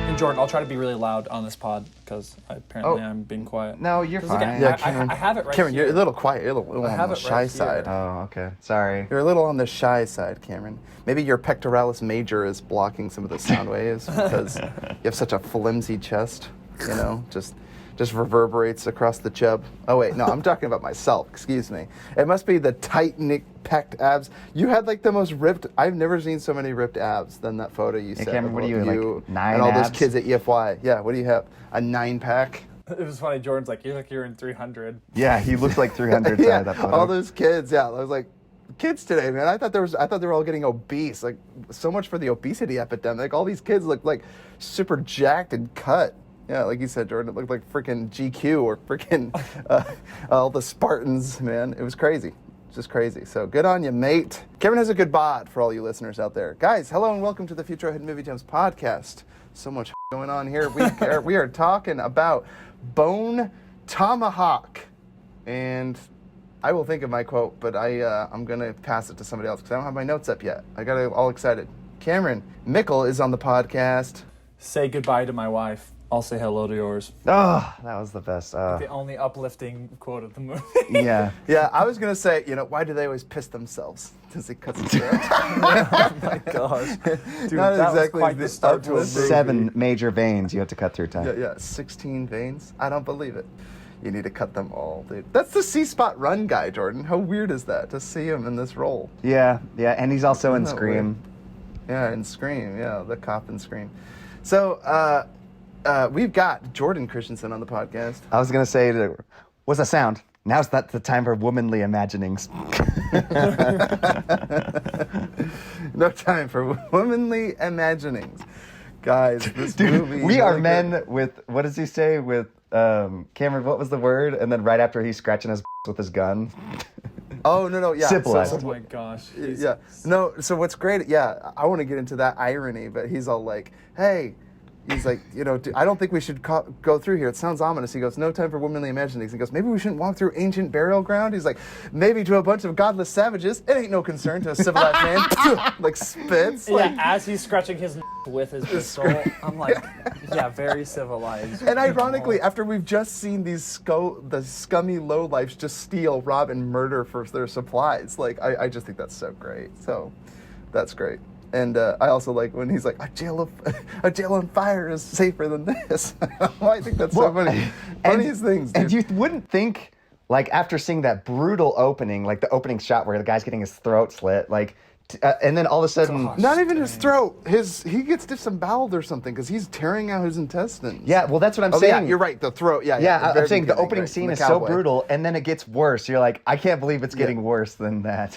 And Jordan, I'll try to be really loud on this pod because apparently I'm being quiet. No, you're fine. Again, Yeah, I have it right Cameron, here. you're a little quiet. You're a little on the shy side. Oh, okay. Sorry. You're a little on the shy side, Cameron. Maybe your pectoralis major is blocking some of the sound waves because you have such a flimsy chest, you know, just reverberates across the chub. Oh, wait, no, I'm talking about myself. Excuse me. It must be the tight pec abs. You had like the most ripped. I've never seen so many ripped abs than that photo you sent. Cameron, what do you like 9 and all abs? those kids at EFY. Yeah, what do you have? A 9-pack? It was funny. Jordan's like, you're in 300. Yeah, he looked like 300 Yeah, that photo. all those kids. Yeah, I was like, kids today, man. I thought they were all getting obese. Like, so much for the obesity epidemic. All these kids look like super jacked and cut. Yeah, like you said, Jordan, it looked like freaking GQ or freaking all the Spartans, man. It was crazy. Just crazy. So good on you, mate. Kevin has a good bod for all you listeners out there. Guys, hello and welcome to the Futro Hidden Movie Gems podcast. So much going on here. We are talking about Bone Tomahawk. And I will think of my quote, but I'm going to pass it to somebody else because I don't have my notes up yet. I got all excited. Cameron Mickle is on the podcast. Say goodbye to my wife. I'll say hello to yours. Oh, that was the best. The only uplifting quote of the movie. Yeah. Yeah, I was going to say, why do they always piss themselves? Does it cut throat? Oh my gosh. Dude, Not that exactly was quite the start to a movie. 7 major veins you have to cut through time. Yeah, 16 veins. I don't believe it. You need to cut them all, dude. That's the C-Spot Run guy, Jordan. How weird is that to see him in this role? Yeah, and he's also in Isn't that Scream. weird? Yeah, in Scream. Yeah, the cop in Scream. So, we've got Jordan Christensen on the podcast. I was going to say, what's that sound? Now's not the time for womanly imaginings. No time for womanly imaginings. Guys, this Dude, movie... we are men with, what does he say with, Cameron, what was the word? And then right after he's scratching his with his gun. Oh, no, yeah. Civilized. Oh my gosh. Yeah. No, so what's great, I want to get into that irony, but he's all like, hey... He's like, I don't think we should go through here. It sounds ominous. He goes, no time for womanly imaginings. He goes, maybe we shouldn't walk through ancient burial ground. He's like, maybe to a bunch of godless savages, it ain't no concern to a civilized man. Like, spits. Yeah, Like, as he's scratching his with his pistol, I'm like, yeah, very civilized. and ironically, after we've just seen these the scummy lowlifes just steal, rob, and murder for their supplies, like, I just think that's so great. So, that's great. And I also like when he's like, a jail on fire is safer than this. I think that's so funny. Funniest things, dude. And you wouldn't think, like, after seeing that brutal opening, like the opening shot where the guy's getting his throat slit, like, and then all of a sudden... Gosh. Not even his throat. He gets disemboweled or something because he's tearing out his intestines. Yeah, well, that's what I'm Oh, saying. yeah, you're right. The throat. Yeah, Yeah, the I'm very saying the beginning, opening right, scene the is so cowboy. brutal, and then it gets worse. You're like, I can't believe it's getting worse than that.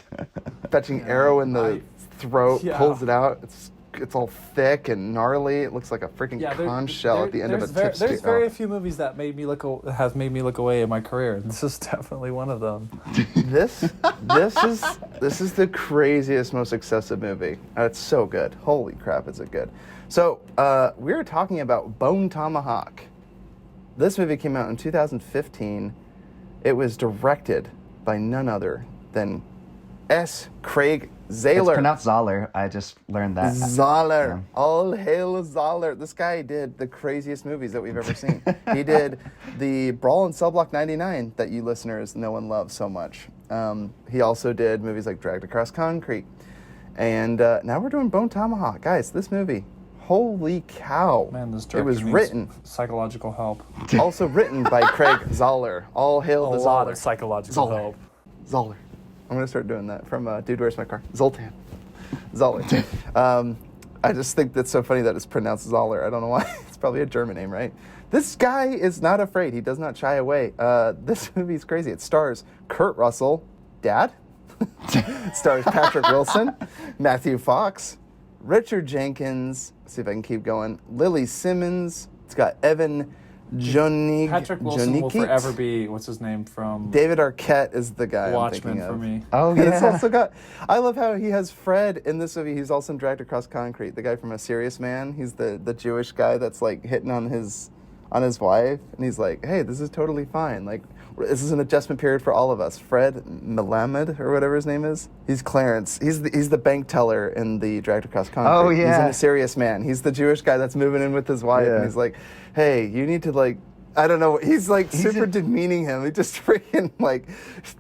Fetching arrow in the throat, Yeah. pulls it out. It's all thick and gnarly. It looks like a freaking conch shell at the end of a tip There's very few movies that have made me look away in my career. This is definitely one of them. This is the craziest, most excessive movie. It's so good. Holy crap, is it good? So we're talking about Bone Tomahawk. This movie came out in 2015. It was directed by none other than S. Craig Zahler. It's pronounced Zahler. I just learned that. Zahler. Yeah. All hail Zahler. This guy did the craziest movies that we've ever seen. He did the Brawl in Cell Block 99 that you listeners know and love so much. He also did movies like Dragged Across Concrete. And now we're doing Bone Tomahawk. Guys, this movie, holy cow. Man, this It director was needs written. psychological help. Also written by Craig Zahler. All hail A the lot Zahler. of psychological Zahler. help. Zahler. I'm going to start doing that from Dude, Where's My Car? Zoltan. Zahler. I just think that's so funny that it's pronounced Zahler. I don't know why. It's probably a German name, right? This guy is not afraid. He does not shy away. This movie is crazy. It stars Kurt Russell, Dad. It stars Patrick Wilson, Matthew Fox, Richard Jenkins. Let's see if I can keep going. Lily Simmons. It's got Evan Jonik. Patrick Wilson will Jonikit? forever be, what's his name from David Arquette is the guy I'm thinking Watchmen of. for me. Oh, And it's yeah. also got, I love how he has Fred in this movie. He's also in Dragged Across Concrete, the guy from A Serious Man. He's the Jewish guy that's like hitting on his wife. And he's like, hey, this is totally fine. Like, This is an adjustment period for all of us. Fred Melamed, or whatever his name is. He's Clarence. He's the bank teller in the Dragged Across Concrete. Oh, yeah. He's a serious man. He's the Jewish guy that's moving in with his wife. Yeah. And he's like, hey, you need to, like, I don't know. He's like super demeaning him. He just freaking, like,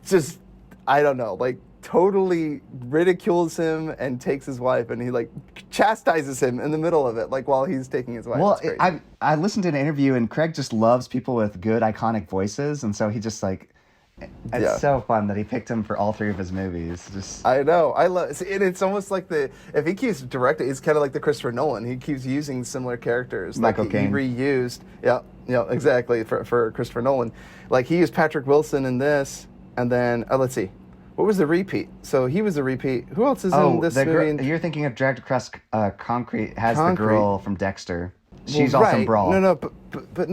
just, I don't know, like, totally ridicules him and takes his wife, and he like chastises him in the middle of it, like while he's taking his wife. Well, I listened to an interview, and Craig just loves people with good iconic voices, and so he just like, it's so fun that he picked him for all 3 of his movies. Just I know, I love, and it's almost like if he keeps directing, it's kind of like the Christopher Nolan. He keeps using similar characters. Michael Caine. He reused, exactly for Christopher Nolan. Like he used Patrick Wilson in this, and then let's see. What was the repeat? So he was a repeat. Who else is in this movie? You're thinking of Dragged Across Concrete. Has the girl from Dexter. She's also in Brawl. But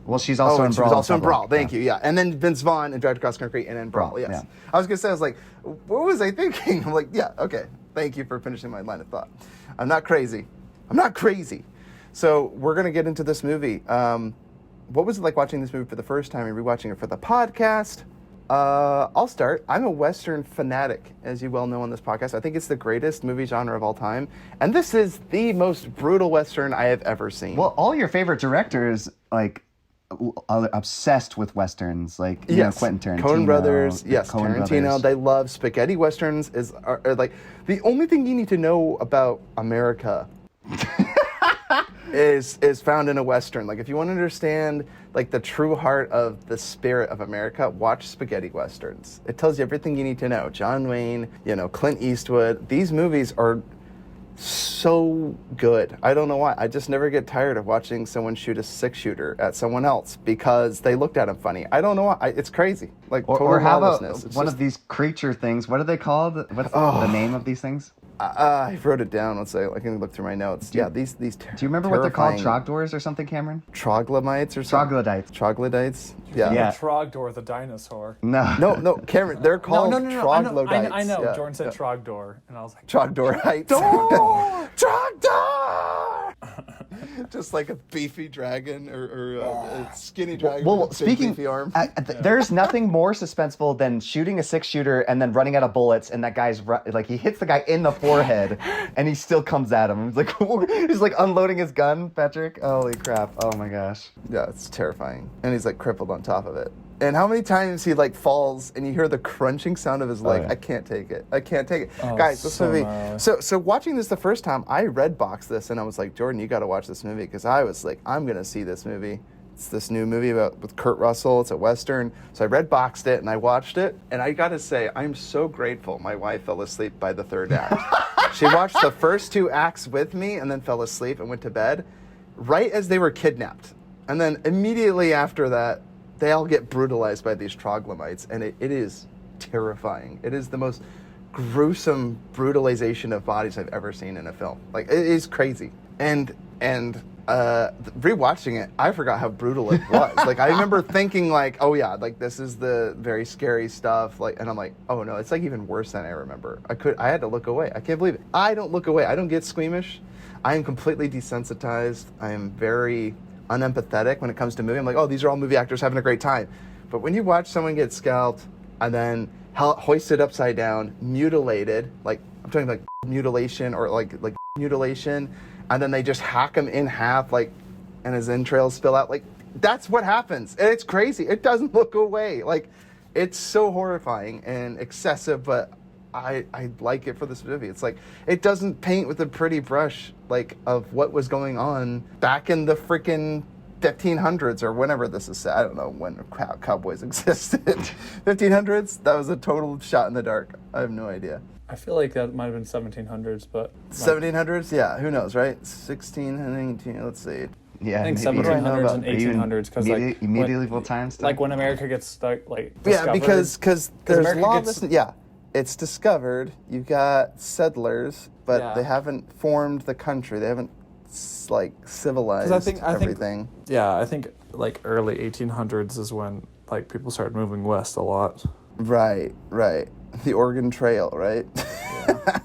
well, she's also in she Brawl. was also in Brawl. Thank you. Yeah, and then Vince Vaughn in Dragged Across Concrete, and then Brawl. Yes. Yeah. I was gonna say, I was like, what was I thinking? I'm like, yeah, okay. Thank you for finishing my line of thought. I'm not crazy. So we're gonna get into this movie. What was it like watching this movie for the first time and rewatching it for the podcast? I'll start. I'm a Western fanatic, as you well know on this podcast. I think it's the greatest movie genre of all time. And this is the most brutal Western I have ever seen. Well, all your favorite directors, like, are obsessed with Westerns. Like, you know, Quentin Tarantino. Coen Brothers. Yes, Coen Tarantino. Brothers. They love spaghetti Westerns. Are like, the only thing you need to know about America is found in a Western. Like, if you want to understand like the true heart of the spirit of America, watch spaghetti Westerns. It tells you everything you need to know. John Wayne, Clint Eastwood. These movies are so good. I don't know why. I just never get tired of watching someone shoot a 6-shooter at someone else because they looked at him funny. I don't know why. It's crazy. Like, or how about lawlessness. one of these creature things? What are they called? What's the name of these things? I wrote it down. Let's say I can look through my notes. These. Do you remember what they're called? Trogdors or something, Cameron? Troglodytes or something? Troglodytes. Yeah. Trogdor, the dinosaur. No, Cameron. They're called troglodytes. I know. Jordan said Trogdor, and I was like, Trogdorites. Trogdor! Just like a beefy dragon or a skinny dragon. Well, with a speaking, beefy arm. There's nothing more suspenseful than shooting a 6-shooter and then running out of bullets, and that guy's like, he hits the guy in the forehead, and he still comes at him. He's like unloading his gun, Patrick. Holy crap! Oh my gosh. Yeah, it's terrifying, and he's like crippled on top of it. And how many times he like falls and you hear the crunching sound of his leg? yeah. I can't take it. Oh, Guys, this so movie. gnarly. So watching this the first time, I red boxed this and I was like, Jordan, you got to watch this movie because I was like, I'm gonna see this movie. It's this new movie with Kurt Russell. It's a Western. So I red boxed it and I watched it. And I got to say, I'm so grateful my wife fell asleep by the 3rd act. She watched the first 2 acts with me and then fell asleep and went to bed right as they were kidnapped. And then immediately after that, they all get brutalized by these troglodytes, and it is terrifying. It is the most gruesome brutalization of bodies I've ever seen in a film. Like, it is crazy. And rewatching it, I forgot how brutal it was. Like, I remember thinking, like, oh yeah, like this is the very scary stuff. Like, and I'm like, oh no, it's like even worse than I remember. I had to look away. I can't believe it. I don't look away. I don't get squeamish. I am completely desensitized. I am very unempathetic when it comes to movie. I'm like, oh, these are all movie actors having a great time. But when you watch someone get scalped and then hoisted upside down, mutilated, like I'm talking like mutilation or like mutilation, and then they just hack him in half, like, and his entrails spill out, like that's what happens. And it's crazy. It doesn't look away. Like, it's so horrifying and excessive, but I like it for this movie. It's like, it doesn't paint with a pretty brush, like, of what was going on back in the freaking 1500s or whenever this is set. I don't know when cowboys existed. 1500s? That was a total shot in the dark. I have no idea. I feel like that might have been 1700s, but... 1700s? Yeah, who knows, right? 16 and 18, let's see. Yeah, I think maybe 1700s and 1800s, because like... medieval times? Like when America gets discovered. Yeah, because there's America lawlessness. Yeah. It's discovered. You've got settlers, but they haven't formed the country. They haven't civilized everything. I think like early 1800s is when like people started moving west a lot. Right. The Oregon Trail, right? Yeah.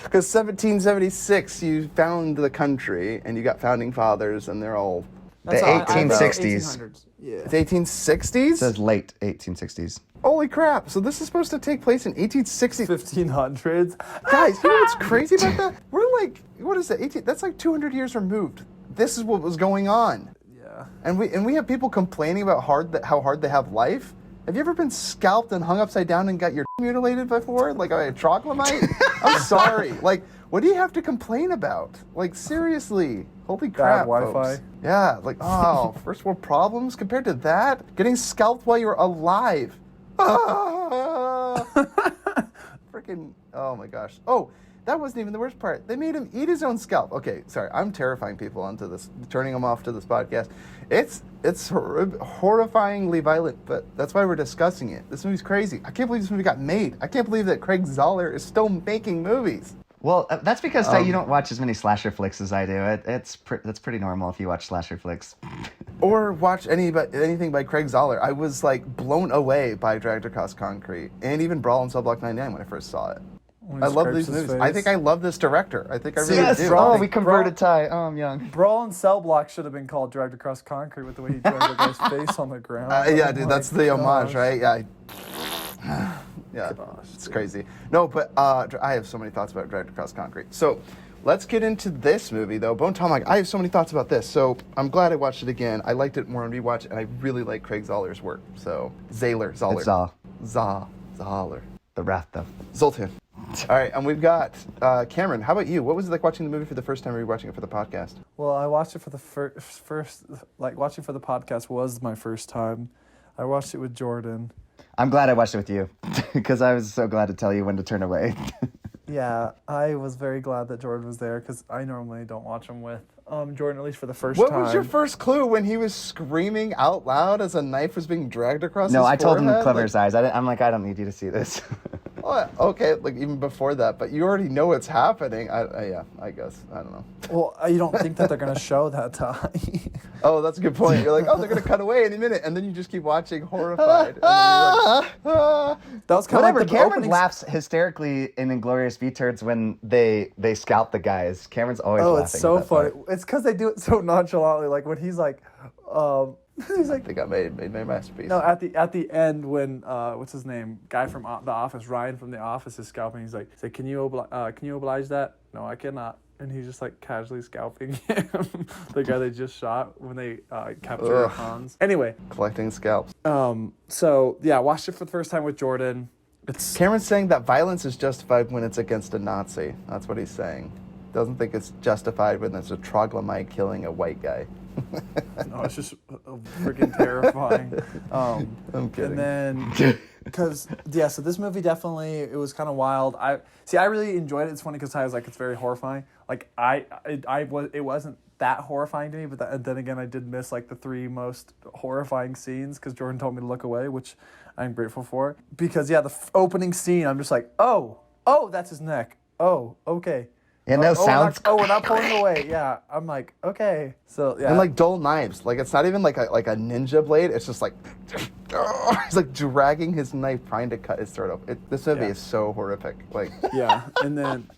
Because 1776, you found the country, and you got founding fathers, and they're all The 1860s. 1800s. Yeah. The 1860s? It says late 1860s. Holy crap. So this is supposed to take place in 1860s. 1500s. Guys, you know what's crazy about that? We're like, what is that? 18? That's like 200 years removed. This is what was going on. Yeah. And we have people complaining about how hard they have life. Have you ever been scalped and hung upside down and got your mutilated before? Like a troglodyte? I'm sorry. Like, what do you have to complain about? Like, seriously. Holy crap, Wi-Fi. folks. Yeah, like, oh, first world problems compared to that? Getting scalped while you're alive. Ah! Freaking, oh my gosh. Oh, that wasn't even the worst part. They made him eat his own scalp. Okay, sorry, I'm terrifying people onto this, turning them off to this podcast. It's horrifyingly violent, but that's why we're discussing it. This movie's crazy. I can't believe this movie got made. I can't believe that Craig Zahler is still making movies. Well, that's because you don't watch as many slasher flicks as I do. That's pretty normal if you watch slasher flicks. Or watch anything by Craig Zahler. I was like blown away by Dragged Across Concrete and even Brawl in Cell Block 99 when I first saw it. I love these movies. I think I love this director. I think I really do. Oh, we converted Ty. Oh, I'm young. Brawl and Cell Block should have been called Dragged Across Concrete with the way he dragged the guy's face on the ground. Yeah, dude, that's the homage, right? Yeah. Yeah, it's crazy. No, but I have so many thoughts about Dragged Across Concrete. So let's get into this movie, though. Bone Tomahawk, I have so many thoughts about this. So I'm glad I watched it again. I liked it more on rewatch, and I really like Craig Zahler's work. So Zahler. It's Zahler. The Wrath, though. Zoltan. All right, and we've got Cameron. How about you? What was it like watching the movie for the first time or rewatching it for the podcast? Well, I watched it for the first, like watching for the podcast was my first time. I watched it with Jordan. I'm glad I watched it with you because I was so glad to tell you when to turn away. Yeah, I was very glad that Jordan was there because I normally don't watch them with Jordan, at least for the first What time. was your first clue when he was screaming out loud as a knife was being dragged across his No, I forehead? told him to cover his eyes. I'm like, I don't need you to see this. Oh, okay, like even before that, but you already know it's happening. Yeah, I guess. I don't know. Well, you don't think that they're going to show that time. Oh, that's a good point. You're like, oh, they're going to cut away any minute, and then you just keep watching horrified. And then you're like, That was kind Whatever, of like the Cameron opening. laughs hysterically in Inglourious Basterds when they scalp the guys. Cameron's always laughing. Oh, it's so at that funny. part. It's because they do it so nonchalantly. Like when he's like, he's like, they got made masterpiece. no, at the end when what's his name, guy from The Office, Ryan from The Office is scalping. He's like, can you oblige that? No, I cannot. And he's just like casually scalping him, the guy they just shot when they captured Hans. Anyway, Collecting scalps. so yeah, I watched it for the first time with Jordan. It's Cameron's saying that violence is justified when it's against a Nazi. That's what he's saying. Doesn't think it's justified when there's a troglodyte killing a white guy. no, it's just freaking terrifying. I'm kidding. And then, because so this movie definitely, it was kind of wild. I really enjoyed it. It's funny because I was like, it's very horrifying. Like it wasn't that horrifying to me, but then again, I did miss like the three most horrifying scenes because Jordan told me to look away, which I'm grateful for. Because the opening scene, I'm just like, oh, that's his neck. Oh, okay. And those sounds. We're not pulling away. Yeah, I'm like, okay. So yeah, And like dull knives. Like it's not even like a ninja blade. It's just like he's like dragging his knife trying to cut his throat off. This movie is so horrific. Like yeah, and then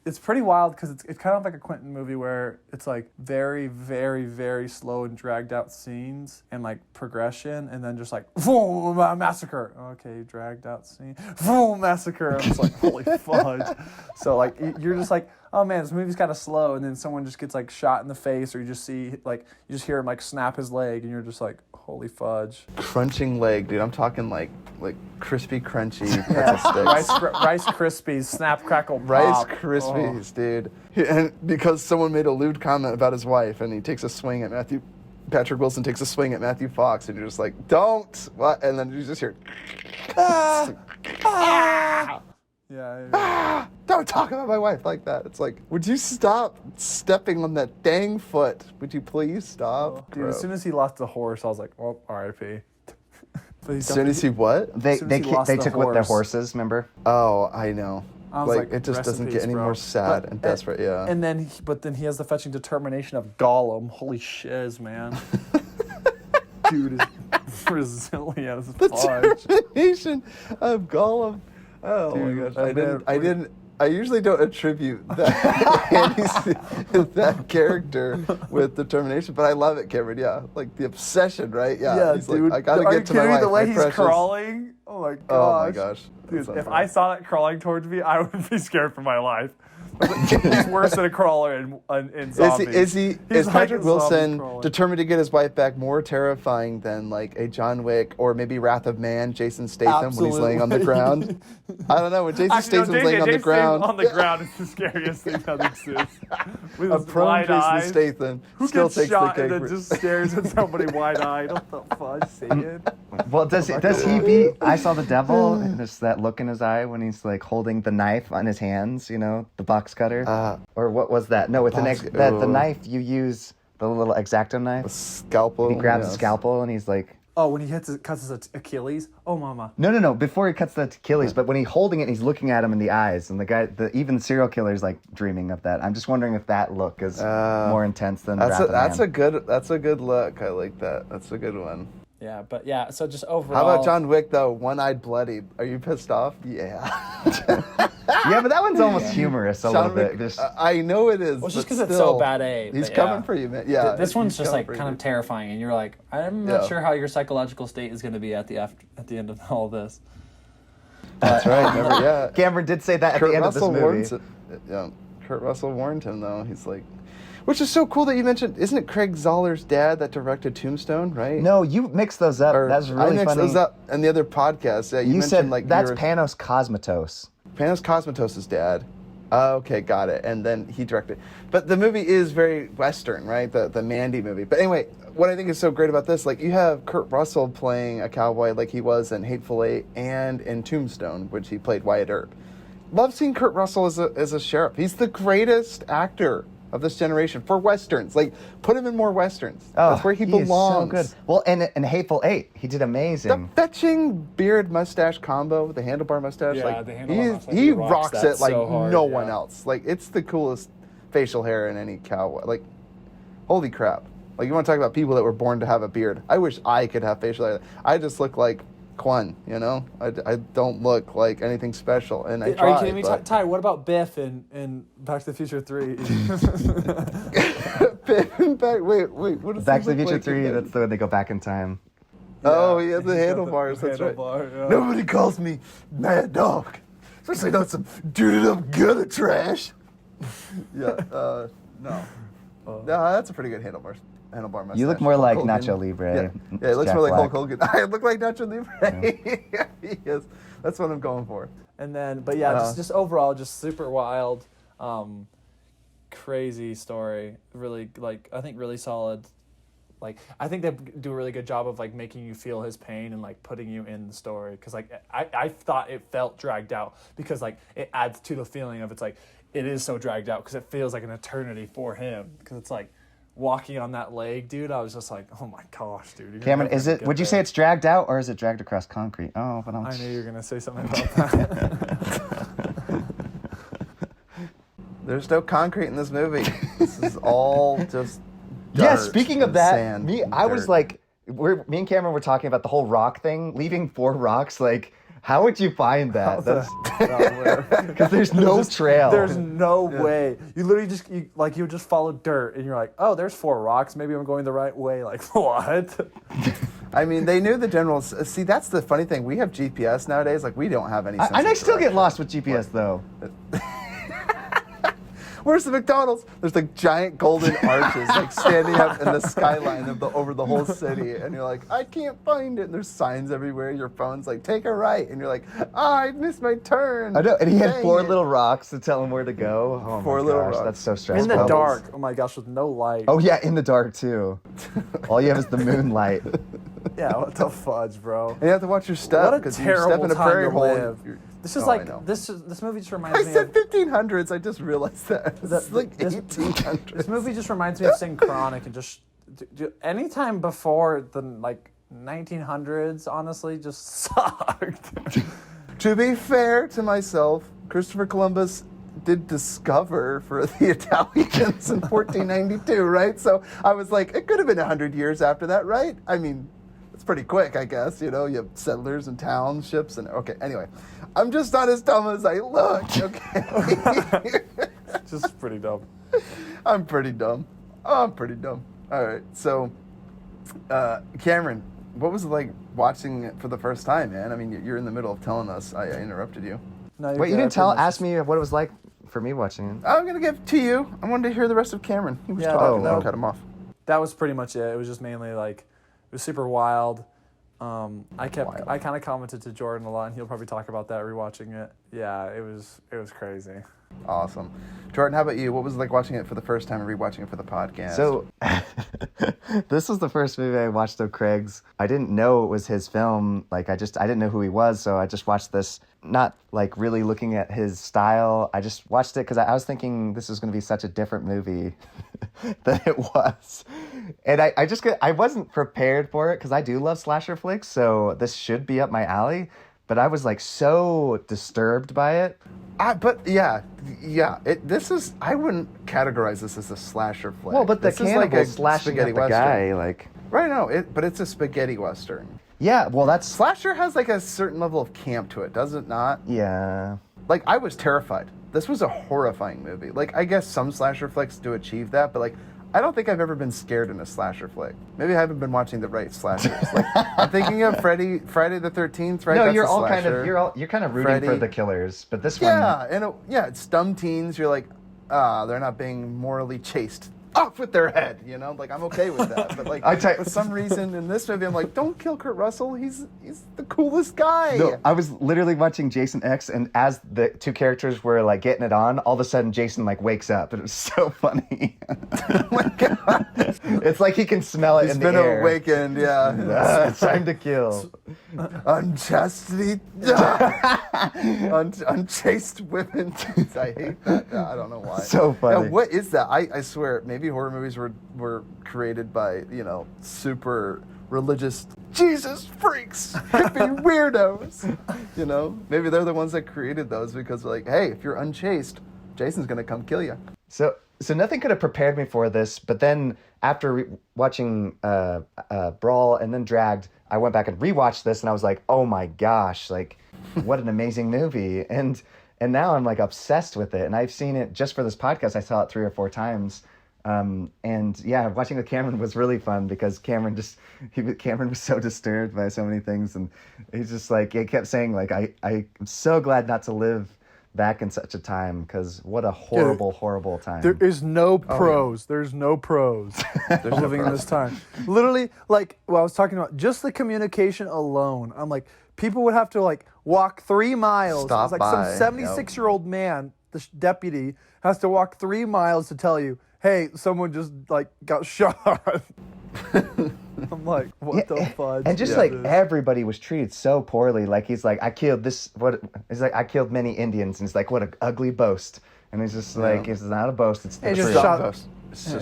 it's pretty wild because it's kind of like a Quentin movie where it's like very, very, very slow and dragged out scenes and like progression, and then just like boom, massacre. Okay, dragged out scene, boom, massacre. I'm just like, holy fudge. So like you're just like, oh man, this movie's kind of slow, and then someone just gets like shot in the face, or you just hear him like snap his leg, and you're just like, holy fudge. crunching leg, dude. I'm talking like crispy, crunchy pretzel sticks. Rice Krispies, snap, crackle, pop. Rice Krispies, dude. And because someone made a lewd comment about his wife, and he takes a swing at Patrick Wilson takes a swing at Matthew Fox, and you're just like, don't. What? And then you just hear, Yeah. don't talk about my wife like that. It's like, would you stop stepping on that dang foot? Would you please stop? Dude, as soon as he lost the horse, I was like, well, R.I.P. As soon as he what? They as soon as he lost the took with their horse. horses, remember? Oh, I know. I was like, it just rest in doesn't peace, get any bro. more sad and desperate. Yeah. And then, but then he has the fetching determination of Gollum. Holy shiz, man. Dude is resilient as fudge. Determination of Gollum. Oh Dude, my gosh! I didn't I usually don't attribute that character with determination, but I love it, Cameron. Yeah, like the obsession, right? Yeah, he's dude. like, I gotta Are get you to my kidding me? wife, The way my he's precious. crawling. Oh my gosh. Oh my gosh. Dude, That's if I saw that crawling towards me, I would be scared for my life. He's worse than a crawler in zombies. Is He's like Patrick a zombie Wilson crawler. determined to get his wife back more terrifying than like a John Wick or maybe Wrath of Man, Jason Statham when he's laying on the ground? I don't know. When Jason Statham's laying on the ground. On the ground is the scariest thing that exists. With A his prone wide Jason eyes. Statham Who still gets takes shot the and cake. then just stares at somebody wide-eyed? What the fudge, Satan? Well, does he be? I saw the devil. And there's that look in his eye when he's like holding the knife on his hands. You know, the box cutter. Or what was that? No, it's the knife you use, the little X-Acto knife. A scalpel. He grabs yes. a scalpel and he's like, Oh, when he cuts his Achilles? Oh, mama. no. Before he cuts the Achilles, but when he's holding it, and he's looking at him in the eyes, and even the serial killer's like dreaming of that. I'm just wondering if that look is more intense than That's Wrath of Man. that's a good look. I like that. That's a good one. Yeah, but yeah, so just overall. How about John Wick though? One-eyed bloody. Are you pissed off? Yeah. Yeah, but that one's almost humorous a little bit. Just, I know it is. Well, just but because it's still, so bad A. He's but coming yeah. for you, man. Yeah. This one's he's just coming like for kind you. of terrifying, and you're like, I'm not Yeah. sure how your psychological state is going to be at the end of all this. That's right. Remember, yeah. Cameron did say that at Kurt the end Russell of this movie. warns it. Yeah. Kurt Russell warned him though. He's like, which is so cool that you mentioned. Isn't it Craig Zahler's dad that directed Tombstone? Right. No, you mixed those up. Or That's really I mixed funny. those up in the other podcast. Yeah, you You mentioned said like that's your- Panos Cosmatos. Panos Cosmatos' dad. Okay, got it. And then he directed. But the movie is very Western, right? The Mandy movie. But anyway, what I think is so great about this, like you have Kurt Russell playing a cowboy like he was in Hateful Eight and in Tombstone, which he played Wyatt Earp. Love seeing Kurt Russell as a sheriff. He's the greatest actor of this generation for Westerns. Like, put him in more Westerns. That's where he belongs. Is so good. Well, and in Hateful Eight, he did amazing. The fetching beard mustache combo with the handlebar mustache, Yeah, like the handlebar mustache, he he rocks rocks that it like so hard, no yeah. one else. Like it's the coolest facial hair in any cowboy. Like, holy crap! Like you want to talk about people that were born to have a beard? I wish I could have facial hair. I just look like Quan, you know. I don't look like anything special, and I Are try. you kidding me, but- Ty? What about Biff in Back to the Future 3? Wait, what does Back he to the look Future like 3, again? that's the way they go back in time. Oh, he has the He's got handlebars. That's right. handlebar, yeah. Nobody calls me Mad Dog, especially not some duded up gutter trash. Yeah. No. No, that's a pretty good handlebar mustache. You look more Hulk like Hogan. Nacho Libre. Yeah, it looks Jack more like Black. Hulk Hogan. I look like Nacho Libre. Yes, that's what I'm going for. And then, but yeah, just overall, just super wild, crazy story. Really, like, I think really solid. Like, I think they do a really good job of, like, making you feel his pain and, like, putting you in the story. Because, like, I thought it felt dragged out because, like, it adds to the feeling of it's, like, it is so dragged out because it feels like an eternity for him. Because it's, like, walking on that leg, dude, I was just like, oh, my gosh, dude. you're Cameron, never is gonna it? get Would you there. say it's dragged out or is it dragged across concrete? Oh, but I knew you were going to say something about that. There's no concrete in this movie. This is all just Yeah, dirt speaking of and that, sand and I was dirt. like, me and Cameron were talking about the whole rock thing, leaving 4 rocks. Like, how would you find that? That's because there's no trail. There's no way. You literally just you just follow dirt and you're like, oh, there's 4 rocks. Maybe I'm going the right way. Like, what? I mean, they knew the generals. See, that's the funny thing. We have GPS nowadays. Like, we don't have any. sense and I of still get direction. lost with GPS though. Where's the McDonald's? There's like giant golden arches like standing up in the skyline of over the whole city, and you're like, I can't find it. And there's signs everywhere. Your phone's like, take a right, and you're like, I missed my turn. I know, and he had Dang 4 it. little rocks to tell him where to go. Oh 4 my little gosh, rocks. that's so In stressful. the dark. Oh my gosh, with no light. Oh yeah, in the dark too. All you have is the moonlight. Yeah, what the fudge, bro? And you have to watch your step What a because you step terrible in a time prairie to hole. live. you're- This is Oh, I like know. this movie just I reminds me said of 1500s. I just realized that. It's like this 1800s. This movie just reminds me of Synchronic and just anytime before the like 1900s, honestly, just sucked. To be fair to myself, Christopher Columbus did discover for the Italians in 1492, right? So I was like, it could have been 100 years after that, right? I mean, It's pretty quick, I guess. You know, you have settlers and townships and okay. Anyway, I'm just not as dumb as I look. Okay. Just pretty dumb. I'm pretty dumb. Oh, I'm pretty dumb. All right. So, Cameron, what was it like watching it for the first time, man? I mean, you're in the middle of telling us. I interrupted you. No, you're Wait, you good. didn't ask me what it was like for me watching it. I'm gonna give it to you. I wanted to hear the rest of Cameron. He was Yeah, talking. no. I'll cut him off. That was pretty much it. It was just mainly like, it was super wild. I kind of commented to Jordan a lot, and he'll probably talk about that rewatching it. Yeah, it was crazy. Awesome. Jordan, how about you? What was it like watching it for the first time and rewatching it for the podcast? So, this was the first movie I watched of Craig's. I didn't know it was his film. Like, I didn't know who he was, so I just watched this, not like really looking at his style. I just watched it because I was thinking this was going to be such a different movie than it was. And I wasn't prepared for it because I do love slasher flicks, so this should be up my alley. But I was like so disturbed by it. But yeah. I wouldn't categorize this as a slasher flick. Well, but the this is cannibal like a slashing spaghetti at the western. guy, like... Right, no, but it's a spaghetti western. Yeah, well, that's... Slasher has like a certain level of camp to it, does it not? Yeah. Like, I was terrified. This was a horrifying movie. Like, I guess some slasher flicks do achieve that, but like, I don't think I've ever been scared in a slasher flick. Maybe I haven't been watching the right slashers. Like, I'm thinking of Friday the 13th, right? No, That's you're a all slasher. you're kind of rooting Freddy. for the killers, but this one... Yeah, it's dumb teens. You're like, they're not being morally chaste. Off with their head, you know? Like, I'm okay with that. But, like, for some reason in this movie, I'm like, don't kill Kurt Russell. He's the coolest guy. No, I was literally watching Jason X, and as the two characters were, like, getting it on, all of a sudden Jason, like, wakes up. It was so funny. Oh, my God. It's like he can smell it He's in the been air. awakened, yeah. It's time to kill. Unchastity. Unchaste women. I hate that. I don't know why. So funny. Now, what is that? I swear, maybe horror movies were created by, super religious Jesus freaks, hippie weirdos. Maybe they're the ones that created those because they're like, hey, if you're unchaste, Jason's going to come kill you. So nothing could have prepared me for this, but then after watching Brawl and then Dragged, I went back and rewatched this, and I was like, oh my gosh, like, what an amazing movie. And now I'm, like, obsessed with it. And I've seen it just for this podcast. I saw it 3 or 4 times. And yeah, watching with Cameron was really fun because Cameron was so disturbed by so many things. And he's just like, he kept saying, like, I'm so glad not to live back in such a time because what a horrible, horrible time. There is no pros. There's no pros. There's living in this time. Literally, like, I was talking about, just the communication alone. I'm like, people would have to, like, walk 3 miles. Stop it's like by. some 76-year-old man, the deputy, has to walk 3 miles to tell you, hey, someone just, like, got shot. I'm like, what the fudge? And just everybody was treated so poorly. Like he's like, I killed I killed many Indians, and he's like, what an ugly boast. And he's just like, it's not a boast, it's the He truth.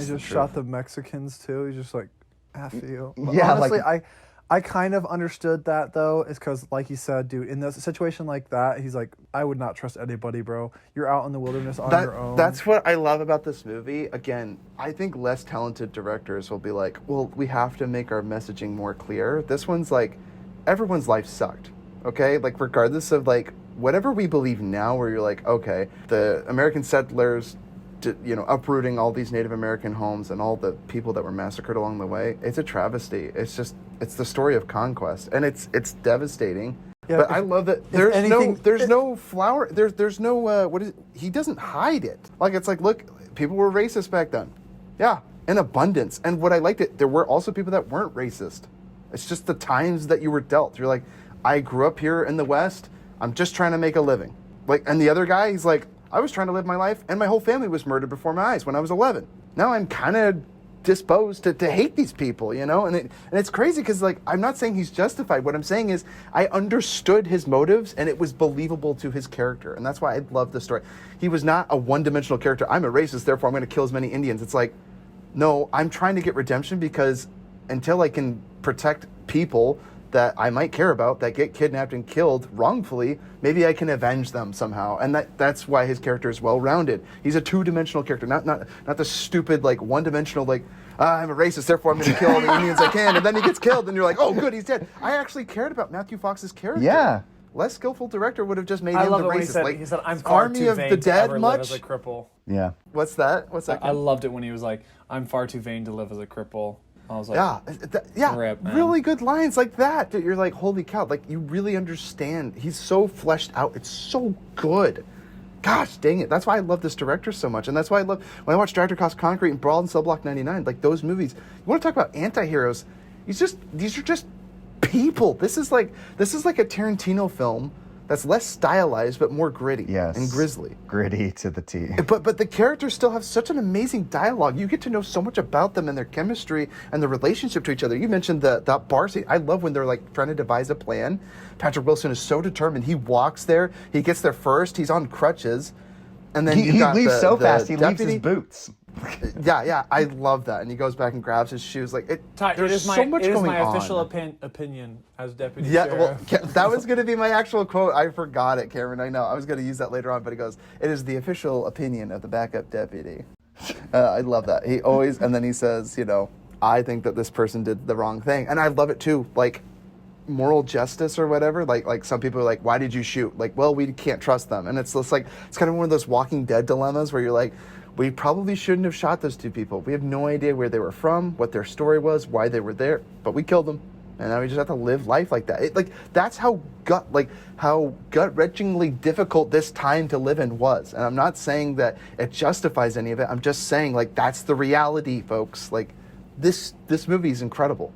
just shot the Mexicans too. He's just like, F you. But Yeah, honestly, like- I kind of understood that though, is because like he said, dude, in a situation like that, he's like, I would not trust anybody, bro. You're out in the wilderness on your own. That's what I love about this movie. Again, I think less talented directors will be like, well, we have to make our messaging more clear. This one's like, everyone's life sucked, okay? Like, regardless of, like, whatever we believe now, where you're like, okay, the American settlers, uprooting all these Native American homes and all the people that were massacred along the way, it's a travesty. It's the story of conquest, and it's devastating. Yeah, but I love that there's no flower. There's no he doesn't hide it. Like, it's like, look, people were racist back then. Yeah, in abundance. And what I liked there were also people that weren't racist. It's just the times that you were dealt. You're like, I grew up here in the West. I'm just trying to make a living. Like, and the other guy, he's like, I was trying to live my life, and my whole family was murdered before my eyes when I was 11. Now I'm kind of disposed to hate these people, and it's crazy because, like, I'm not saying he's justified. What I'm saying is I understood his motives, and it was believable to his character, and that's why I love the story. He was not a one-dimensional character. I'm a racist, therefore I'm going to kill as many Indians. It's like, no, I'm trying to get redemption because until I can protect people, that I might care about that get kidnapped and killed wrongfully. Maybe I can avenge them somehow. And that's why his character is well-rounded. He's a two-dimensional character, not the stupid, like, one-dimensional, like, I'm a racist, therefore I'm going to kill all the Indians I can. And then he gets killed, and you're like, oh, good, he's dead. I actually cared about Matthew Fox's character. Yeah. Less skillful director would have just made I him love the it when racist. he said, I'm far Army too of vain the to Dead ever much? live as a cripple. Yeah. What's that? I loved it when he was like, I'm far too vain to live as a cripple. I was like, Yeah, Rip, man. really good lines like that. Dude, you're like, holy cow! Like you really understand. He's so fleshed out. It's so good. Gosh, dang it! That's why I love this director so much, and that's why I love when I watch Director Cost Concrete and Brawl and Cell Block 99. Like those movies. You want to talk about anti-heroes? These are just people. This is like a Tarantino film that's less stylized but more gritty and grisly. Gritty to the T. But the characters still have such an amazing dialogue. You get to know so much about them and their chemistry and the relationship to each other. You mentioned that bar scene. I love when they're like trying to devise a plan. Patrick Wilson is so determined. He walks there. He gets there first. He's on crutches. And then He leaves so fast, he leaves his boots. Yeah, I love that. And he goes back and grabs his shoes. Like there's so much going on. It is my official opinion as deputy Yeah, sheriff. well, that was going to be my actual quote. I forgot it, Cameron. I know. I was going to use that later on, but he goes, "It is the official opinion of the backup deputy." I love that. He always, and then he says, I think that this person did the wrong thing, and I love it too. Like moral justice or whatever. Like some people are like, "Why did you shoot?" Like, well, we can't trust them, and it's just like it's kind of one of those Walking Dead dilemmas where you're like, we probably shouldn't have shot those two people. We have no idea where they were from, what their story was, why they were there, but we killed them. And now we just have to live life like that. That's how gut-wrenchingly difficult this time to live in was. And I'm not saying that it justifies any of it. I'm just saying, that's the reality, folks. This movie is incredible.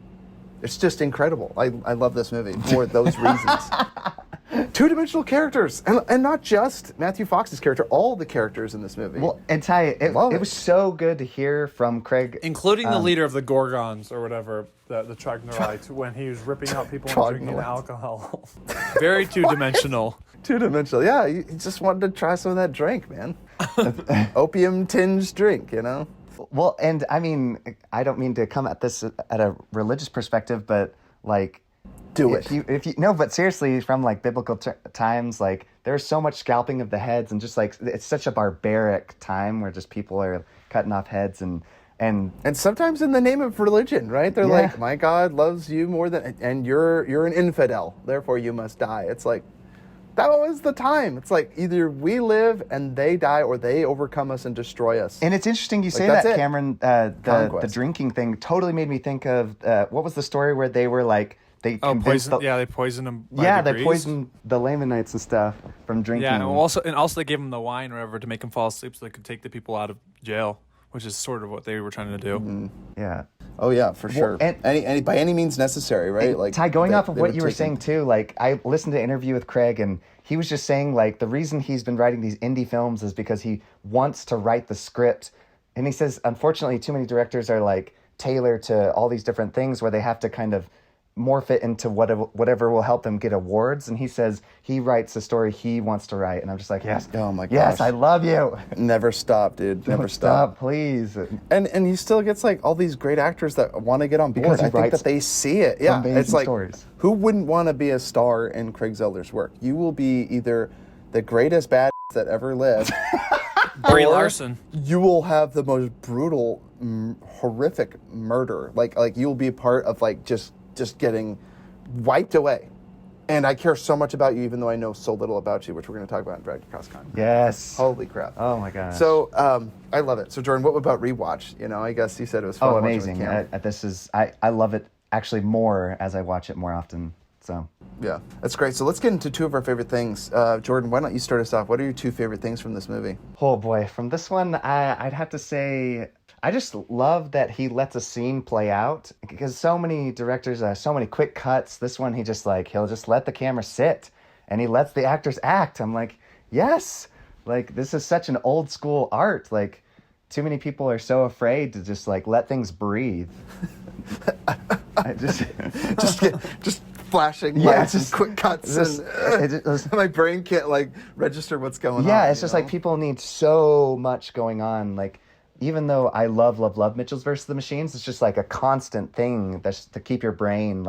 It's just incredible. I love this movie for those reasons. Two-dimensional characters, and not just Matthew Fox's character, all the characters in this movie. Well, and Ty, it was so good to hear from Craig. Including the leader of the Gorgons, or whatever, the Troglodytes, when he was ripping out people and drinking alcohol. Very two-dimensional. Two-dimensional, yeah. He just wanted to try some of that drink, man. Opium-tinged drink, Well, and I mean, I don't mean to come at this at a religious perspective, but do it. If you no, but seriously, from biblical times, there's so much scalping of the heads, and just it's such a barbaric time where just people are cutting off heads and sometimes in the name of religion, right? They're like, my God loves you more than, and you're an infidel, therefore you must die. It's like, that was the time. It's like either we live and they die, or they overcome us and destroy us. And it's interesting you say that, Cameron. The drinking thing totally made me think of what was the story where they were they poisoned. They poisoned them. They poisoned the Lamanites and stuff from drinking. Yeah, and also they gave them the wine or whatever to make them fall asleep so they could take the people out of jail, which is sort of what they were trying to do. Mm-hmm. Yeah. Oh yeah, for sure. And any by any means necessary, right? Ty, going off of what you were saying too, I listened to an interview with Craig, and he was just saying the reason he's been writing these indie films is because he wants to write the script, and he says unfortunately too many directors are tailored to all these different things where they have to kind of morph it into whatever will help them get awards. And he says he writes the story he wants to write, and I'm just like, yes, oh my gosh, yes, I love you. Never stop, dude. Never stop, please. And he still gets all these great actors that want to get on board. Because I think that they see it. Yeah, it's stories. Who wouldn't want to be a star in Craig Zahler's work? You will be either the greatest bad that ever lived, Brie Larson. You will have the most brutal, horrific murder. Like you'll be a part of just getting wiped away. And I care so much about you, even though I know so little about you, which we're going to talk about in Director Cost Concrete. Yes. Holy crap. Oh my gosh. So I love it. So Jordan, what about rewatch? I guess you said it was fun. Oh, amazing. I love it actually more as I watch it more often. So yeah, that's great. So let's get into two of our favorite things. Jordan, why don't you start us off? What are your two favorite things from this movie? Oh boy, from this one, I'd have to say I just love that he lets a scene play out, because so many directors so many quick cuts. This one, he'll just let the camera sit and he lets the actors act. I'm like, yes, this is such an old school art. Too many people are so afraid to just let things breathe. I just flashing lights and quick cuts, and my brain can't register what's going on. Yeah, it's just people need so much going on. Even though I love Mitchell's versus the Machines, it's just a constant thing that's to keep your brain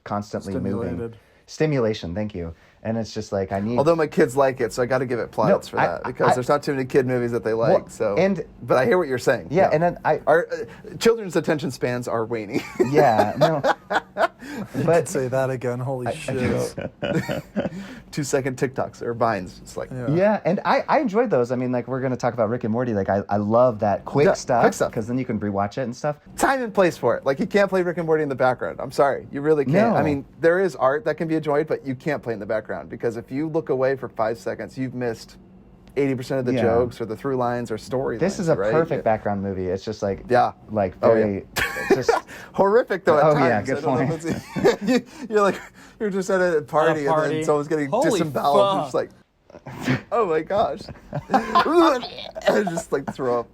constantly moving. Stimulated. Stimulation, thank you. And it's just like I need. Although my kids like it, so I got to give it plaudits for that because there's not too many kid movies that they like. But I hear what you're saying. Yeah, and then our children's attention spans are waning. Yeah, no. But say that again. Holy shit! 2-second TikToks or Vines. It's like Yeah, and I enjoyed those. I mean, like we're gonna talk about Rick and Morty. Like I love that quick stuff because then you can rewatch it and stuff. time and place for it. Like you can't play Rick and Morty in the background. I'm sorry, you really can't. No. I mean, there is art that can be enjoyed, but you can't play in the background because if you look away for 5 seconds, you've missed 80% of the jokes or the through lines or story. This is a perfect background movie. It's just like like very just horrific though. At times. Good point. You're just at a party, and then someone's getting disemboweled. You're just like, oh my gosh, and just like throw up,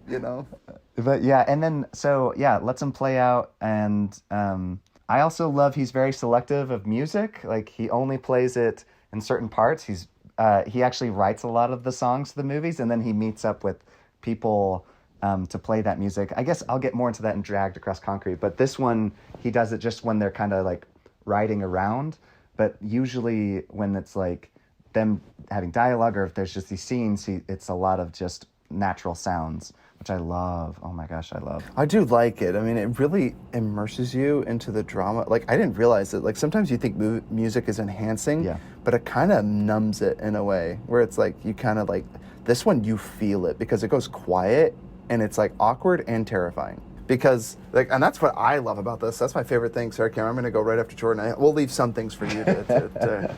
But yeah, and then lets him play out, and I also love he's very selective of music. Like he only plays it in certain parts. He actually writes a lot of the songs to the movies, and then he meets up with people to play that music. I guess I'll get more into that in Dragged Across Concrete, but this one he does it just when they're kind of like riding around. But usually when it's like them having dialogue or if there's just these scenes, it's a lot of just natural sounds, which I love. Oh my gosh, I love. I do like it. I mean, it really immerses you into the drama. Like, I didn't realize that. Like, sometimes you think music is enhancing, but it kind of numbs it in a way where it's like you kind of like this one you feel it because it goes quiet and it's like awkward and terrifying. Because and that's what I love about this. That's my favorite thing. Sorry, Cameron, I'm going to go right after Jordan. We'll leave some things for you to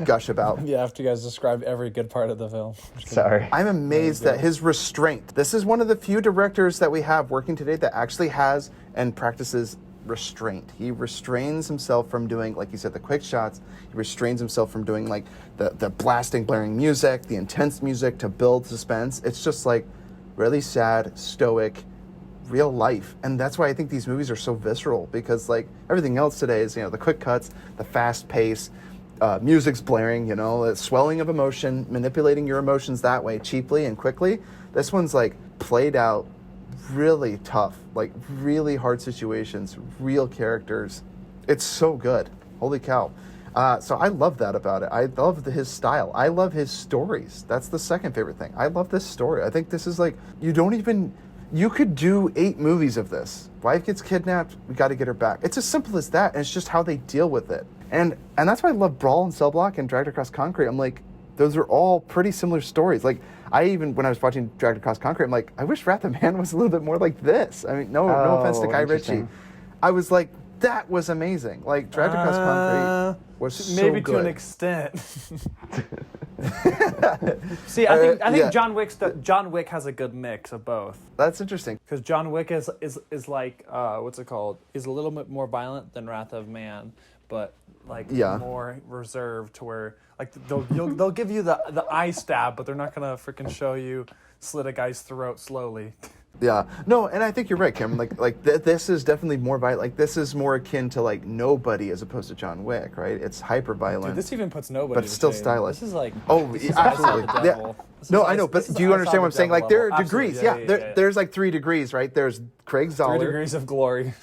gush about. Yeah, after you guys described every good part of the film. Sorry. I'm amazed at his restraint. This is one of the few directors that we have working today that actually has and practices restraint. He restrains himself from doing, like you said, the quick shots. He restrains himself from doing like the blasting, blaring music, the intense music to build suspense. It's just like really sad, stoic, real life. And that's why I think these movies are so visceral, because like everything else today is, the quick cuts, the fast pace, music's blaring, the swelling of emotion, manipulating your emotions that way cheaply and quickly. This one's like played out really tough, like really hard situations, real characters. It's so good. Holy cow. So I love that about it. I love his style. I love his stories. That's the second favorite thing. I love this story. I think this is like, you could do 8 movies of this. Wife gets kidnapped, we got to get her back. It's as simple as that, and it's just how they deal with it. And that's why I love Brawl and Cell Block and Dragged Across Concrete. I'm like, those are all pretty similar stories. Like, when I was watching Dragged Across Concrete, I'm like, I wish Wrath of Man was a little bit more like this. I mean, no offense to Guy Ritchie. I was like, that was amazing. Like, Dragged Across Concrete was so maybe good. to an extent. See, I think John Wick has a good mix of both. That's interesting. Because John Wick is like what's it called? Is a little bit more violent than Wrath of Man, but like more reserved to where like they'll give you the eye stab, but they're not gonna freaking show you slit a guy's throat slowly. Yeah. No, and I think you're right, Cameron. This is definitely more violent. Like, this is more akin to, like, Nobody as opposed to John Wick, right? It's hyper-violent. Dude, this even puts Nobody but it's still stylized. This is like... absolutely. No, I know, but do you understand what I'm saying? Like, there are degrees. Yeah, there's, like, 3 degrees, right? There's Craig Zahler. 3 degrees of glory.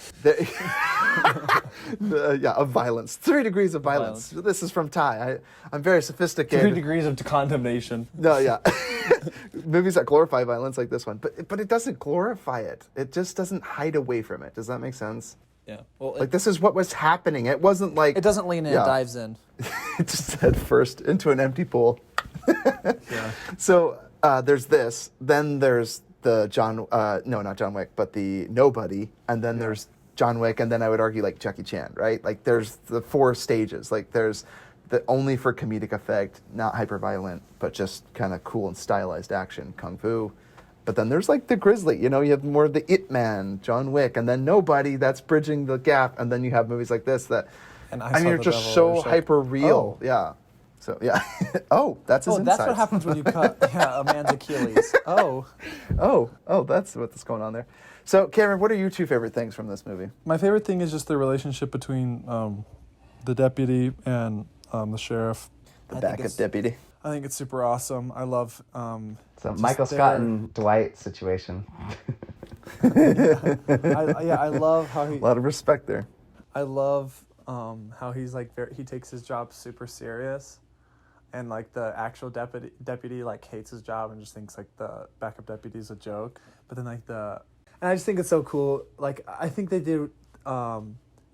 Of violence. 3 degrees of violence. This is from Ty. I'm very sophisticated. 3 degrees of condemnation. No, yeah. Movies that glorify violence like this one. But it doesn't glorify it. It just doesn't hide away from it. Does that make sense? Yeah. Well, like, this is what was happening. It wasn't like... It doesn't lean in, it dives in. It just head first into an empty pool. So there's this. Then there's the not John Wick, but the Nobody. And then there's John Wick. And then I would argue like Jackie Chan, right? Like, there's the 4 stages. Like, there's the only for comedic effect, not hyper-violent, but just kind of cool and stylized action, kung fu. But then there's like the Grizzly, you have more of the It Man, John Wick, and then Nobody, that's bridging the gap. And then you have movies like this that, are just so hyper-real. Oh. Yeah. So, yeah. That's his insides. That's what happens when you cut a man's Achilles. That's what's going on there. So, Cameron, what are your 2 favorite things from this movie? My favorite thing is just the relationship between the deputy and the sheriff. The backup deputy. I think it's super awesome. I love... so Michael Scott and Dwight situation. I love how he... A lot of respect there. I love how he's like he takes his job super serious, and like the actual deputy like hates his job and just thinks like the backup deputy is a joke. But then like and I just think it's so cool. Like I think they did a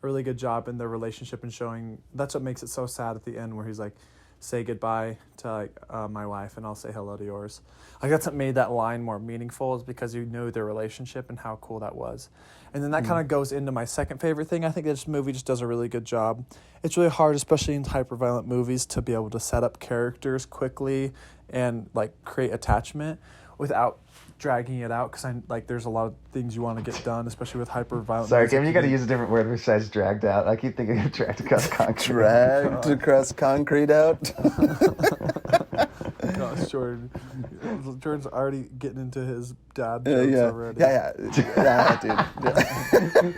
really good job in their relationship and showing. That's what makes it so sad at the end where he's like, say goodbye to like my wife and I'll say hello to yours. Like that's what made that line more meaningful, is because you knew their relationship and how cool that was. And then that kind of goes into my second favorite thing. I think this movie just does a really good job. It's really hard, especially in hyper-violent movies, to be able to set up characters quickly and like create attachment without dragging it out, because there's a lot of things you want to get done, especially with hyper-violent Sorry, movies. Kim, you got to use a different word besides dragged out. I keep thinking of dragged across concrete. Dragged across concrete out. Gosh, Jordan. Jordan's already getting into his dad jokes already. Yeah, dude. Yeah.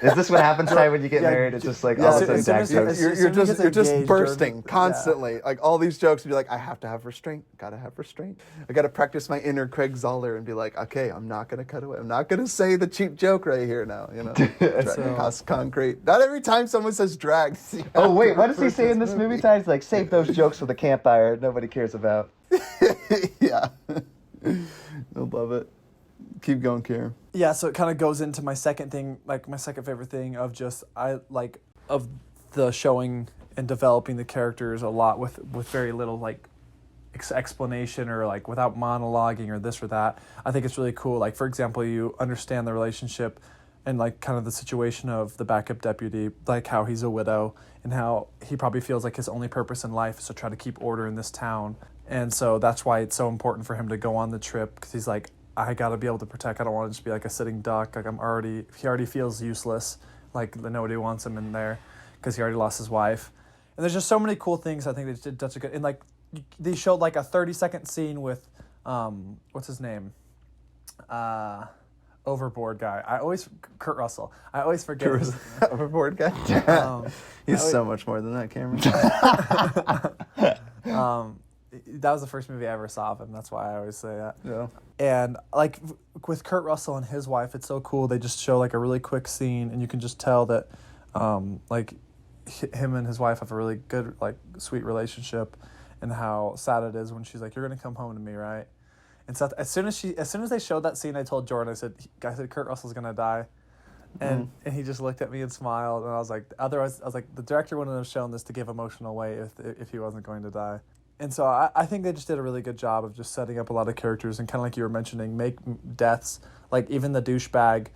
Is this what happens, Ty, when you get married? It's just like all of a sudden dad jokes. You're just bursting constantly. Like all these jokes, and you're like, I have to have restraint. Gotta have restraint. I gotta practice my inner Craig Zahler and be like, okay, I'm not gonna cut away. I'm not gonna say the cheap joke right here now. You know, across concrete. Not every time someone says drag. Oh wait, what does he say in this movie, Ty? He's like, save those jokes for the campfire nobody cares about. Yeah. I love it. Keep going, Kieran. Yeah, so it kind of goes into my second thing, like my second favorite thing of the showing and developing the characters a lot with very little like explanation or like without monologuing or this or that. I think it's really cool. Like for example, you understand the relationship and like kind of the situation of the backup deputy, like how he's a widow and how he probably feels like his only purpose in life is to try to keep order in this town. And so that's why it's so important for him to go on the trip, because he's like, I got to be able to protect. I don't want to just be like a sitting duck. Like he already feels useless. Like nobody wants him in there because he already lost his wife. And there's just so many cool things. I think they did such a good, and like they showed like a 30-second scene with, what's his name? Overboard guy. Kurt Russell. I always forget. Overboard guy? He's so much more than that, Cameron. That was the first movie I ever saw of him. That's why I always say that. Yeah. And like with Kurt Russell and his wife, it's so cool. They just show like a really quick scene, and you can just tell that, like him and his wife have a really good, like sweet relationship, and how sad it is when she's like, "You're gonna come home to me, right?" And so as soon as they showed that scene, I told Jordan, I said, Kurt Russell's gonna die. And he just looked at me and smiled, and I was like, the director wouldn't have shown this to give emotional weight if he wasn't going to die. And so I think they just did a really good job of just setting up a lot of characters, and kind of like you were mentioning, make deaths, like even the douchebag,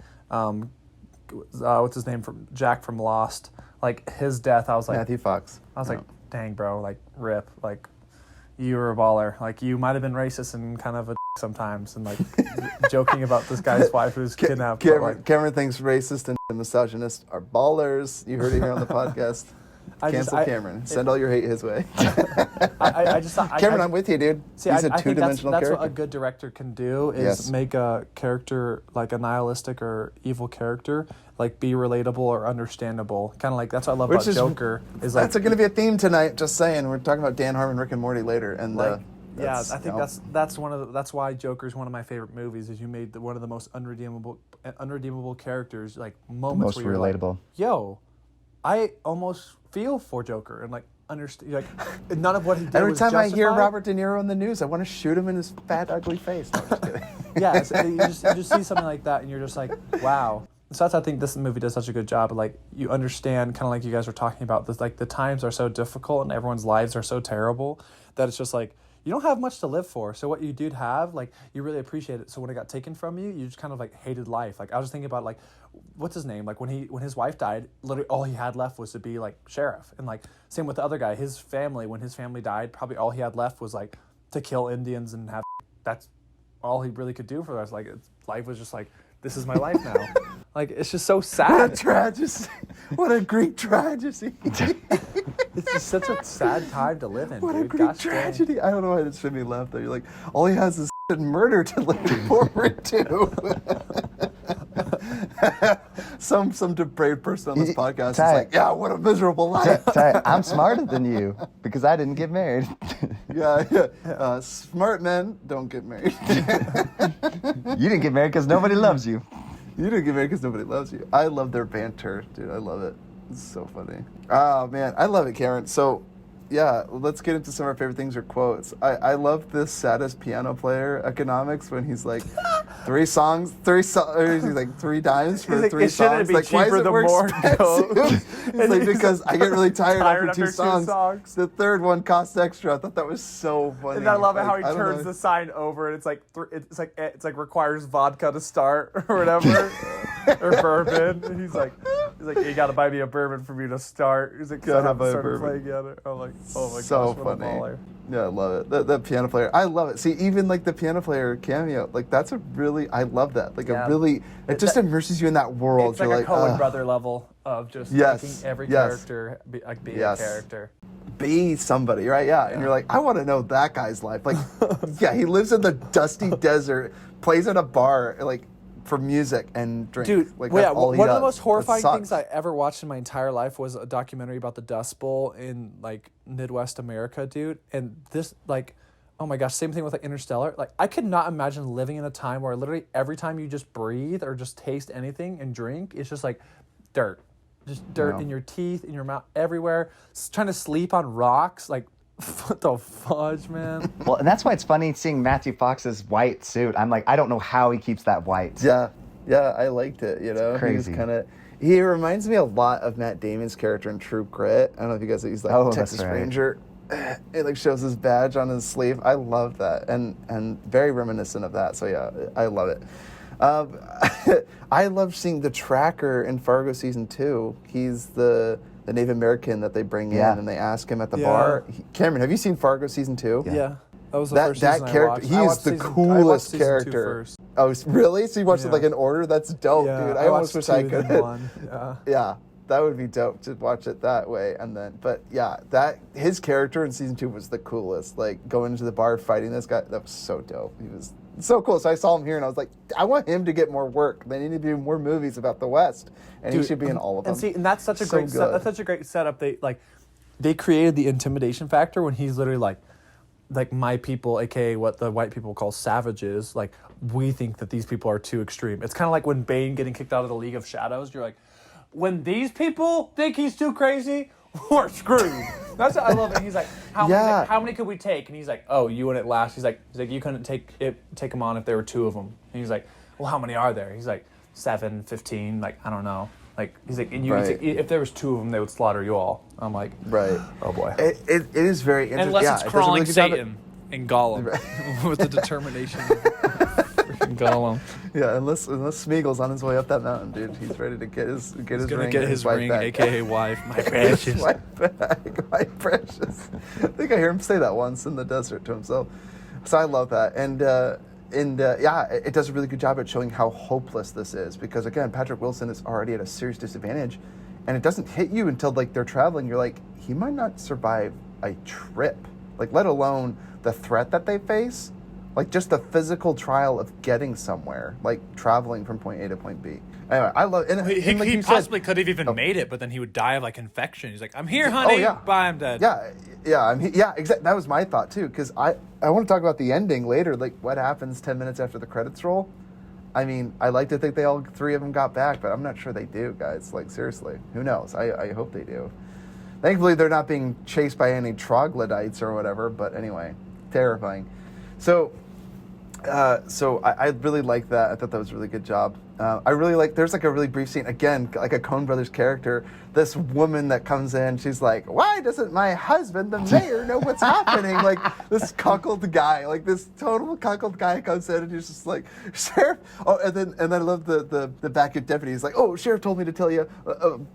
what's his name, from Jack from Lost, like his death, I was like, Matthew Fox. I was like, dang bro, like rip, like you were a baller, like you might have been racist and kind of a sometimes, and like joking about this guy's wife who's kidnapped. Cameron thinks racist and misogynist are ballers. You heard it here on the podcast. Cancel Cameron. Send all your hate his way. Cameron, I'm with you, dude. See, He's I a two-dimensional that's character. what a good director can do, is make a character, like a nihilistic or evil character, like be relatable or understandable. Kind of like, that's what I love about Joker. Is like, that's going to be a theme tonight, just saying. We're talking about Dan Harmon, Rick and Morty later. And I think that's why Joker's one of my favorite movies, is you made one of the most unredeemable characters, like moments most where you're relatable. Like, yo, I almost feel for Joker and like understand, like none of what he did Every was time I hear justified. Robert De Niro in the news, I want to shoot him in his fat, ugly face. No, I'm just kidding. Yeah, so you just see something like that, and you're just like, wow. So I think this movie does such a good job of like, you understand, kind of like you guys were talking about, this, like the times are so difficult and everyone's lives are so terrible that it's just like, you don't have much to live for. So what you did have, like, you really appreciate it. So when it got taken from you, you just kind of like hated life. Like I was thinking about like, what's his name? Like when his wife died, literally all he had left was to be like sheriff. And like same with the other guy, his family, when his family died, probably all he had left was like to kill Indians and have, that's all he really could do for the rest. Like life was just like, this is my life now. Like it's just so sad. What a tragedy. What a Greek tragedy. It's just such a sad time to live in, What dude. a Greek tragedy. I don't know why it should be left there. You're like, all he has is murder to look forward to. some depraved person on this podcast is like, yeah, what a miserable life. Ty, I'm smarter than you because I didn't get married. Yeah. Smart men don't get married. You didn't get married because nobody loves you. You didn't get married because nobody loves you. I love their banter, dude. I love it. It's so funny. Oh man, I love it, Karen. So, yeah, let's get into some of our favorite things or quotes. I love this saddest piano player economics when he's like, or he's like 3 dimes for He's like, 3 it shouldn't songs. be Like, why is cheaper it the more more expensive? He's like, because I get really tired after 2 songs. songs. The third one costs extra. I thought that was so funny. And I love it Like, how he I don't turns know. the sign over, and it's like requires vodka to start or whatever, or bourbon. And he's like, you got to buy me a bourbon for me to start. He's like, Gotta haven't buy a started bourbon. playing yet. I'm like, oh my So gosh, what a funny. baller. Yeah, I love it. That piano player, I love it. See, even like the piano player cameo, like that's a really, I love that. Like Yeah. it just immerses you in that world. It's like You're a Coen "Ugh." brother level of just Yes, making every yes. character be a Yes. character. Be somebody, right? Yeah. And you're like, I want to know that guy's life. Like, yeah, he lives in the dusty desert, plays at a bar, like for music and drink. Dude, like well, that's yeah, all he one of the does. most horrifying That things sucks. I ever watched in my entire life was a documentary about the Dust Bowl in like Midwest America, dude. And this, like, oh my gosh, same thing with like Interstellar. Like, I could not imagine living in a time where literally every time you just breathe or just taste anything and drink, it's just like dirt. Just dirt No. in your teeth, in your mouth, everywhere. Trying to sleep on rocks, like, what the fudge, man? Well, and that's why it's funny seeing Matthew Fox's white suit. I'm like, I don't know how he keeps that white. Yeah, I liked it. You know, crazy. He reminds me a lot of Matt Damon's character in True Grit. I don't know if you guys. He's like Oh, that's Texas right. Ranger. It like shows his badge on his sleeve. I love that, and very reminiscent of that. So yeah, I love it. I love seeing the tracker in Fargo season 2. He's the Native American that they bring Yeah. in, and they ask him at the Yeah. bar. Cameron, have you seen Fargo season 2? Yeah. That was the That first season I character, watched. he I is watched the season- I watched coolest season 2 character. first. Oh, really? So you watched it Yeah. like in order? That's dope, Yeah, dude. I almost watched wish I 2, could. then 1. Yeah. Yeah, that would be dope to watch it that way. And then, but yeah, that his character in season 2 was the coolest. Like going into the bar fighting this guy, that was so dope. He was so cool. So I saw him here, and I was like, I want him to get more work. They need to do more movies about the West, and Dude, he should be in all of them. And see, and that's such a So great good. that's such a great setup. They created the intimidation factor when he's literally like my people, aka what the white people call savages. Like, we think that these people are too extreme. It's kind of like when Bane getting kicked out of the League of Shadows. You're like, when these people think he's too crazy, we're screwed. That's what I love it. He's like, Yeah. how many could we take? And he's like, oh, you wouldn't last. He's like, you couldn't take them on if there were 2 of them. And he's like, well, how many are there? He's like, 7, 15, like, I don't know. Like, he's like, and Right. if there was 2 of them, they would slaughter you all. I'm like, Right. oh boy. It is very interesting. Unless yeah, it's it does a really crawling good job at- Satan in Gollum with the determination of freaking Gollum. Yeah, unless Smeagol's on his way up that mountain, dude. He's ready to get his He's ring. gonna get and his wife ring, back. aka wife, my His precious. wife back, my precious. I think I hear him say that once in the desert to himself. So I love that, and yeah, it does a really good job at showing how hopeless this is. Because again, Patrick Wilson is already at a serious disadvantage, and it doesn't hit you until like they're traveling. You're like, he might not survive a trip, like let alone the threat that they face. Like just the physical trial of getting somewhere, like traveling from point A to point B. Anyway, I love and, He and like you possibly said, could have even made it, but then he would die of like infection. He's like, I'm here, honey. yeah. Bye, I'm dead. Yeah, exactly. That was my thought too, because I want to talk about the ending later, like what happens 10 minutes after the credits roll. I mean, I like to think all 3 of them got back, but I'm not sure they do, guys. Like seriously, who knows? I hope they do. Thankfully, they're not being chased by any troglodytes or whatever. But anyway, terrifying. So I really like that. I thought that was a really good job. I really like, there's like a really brief scene, again, like a Coen Brothers character, this woman that comes in, she's like, why doesn't my husband, the mayor, know what's happening? Like this cuckold guy, like this total cuckold guy comes in and he's just like, Sheriff, oh, and then I love the backup deputy. He's like, oh, Sheriff told me to tell you,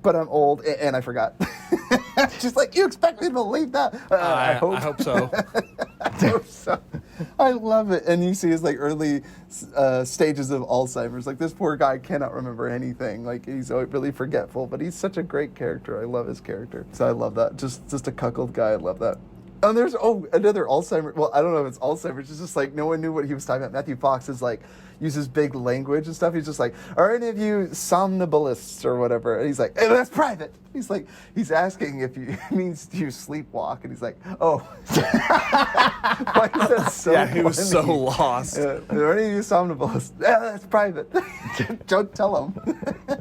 but I'm old and I forgot. She's like, you expect me to believe that? I hope so. I hope so. I love it. And you see his like early stages of Alzheimer's. Like this poor guy cannot remember anything. Like he's really forgetful, but he's such a great character. I love his character. So I love that. Just a cuckold guy. I love that. And there's another Alzheimer's. Well, I don't know if it's Alzheimer's. It's just like no one knew what he was talking about. Matthew Fox is like uses big language and stuff. He's just like, are any of you somnambulists or whatever? And he's like, hey, that's private. He's like, he's asking if you means do you sleepwalk, and he's like, oh. Why is that so? Yeah, he was so funny? lost. Are any of you somnambulists? Yeah, that's private. Don't tell him.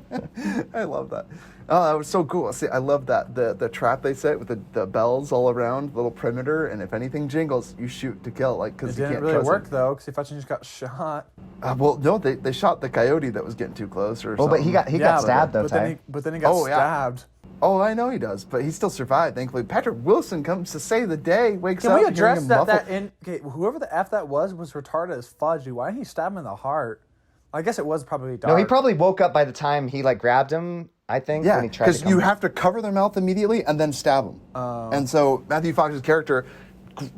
I love that. Oh, that was so cool. See, I love that. The trap they set with the bells all around, little perimeter, and if anything jingles, you shoot to kill. Like, because It you didn't can't really trust work it. though, because he fucking just got shot. Well, no, they shot the coyote that was getting too close or Well, but something. he got stabbed though, but Ty. then he got Oh, yeah. stabbed. Oh, I know he does, but he still survived, thankfully. Patrick Wilson comes to save the day, wakes Can up, we hearing address him that? muffled. Whoever the f that was retarded as fudge. Dude. Why didn't he stab him in the heart? I guess it was probably dark. No, he probably woke up by the time he like grabbed him. I think Yeah, when he tried to because come you have to cover their mouth immediately and then stab them. And so Matthew Fox's character,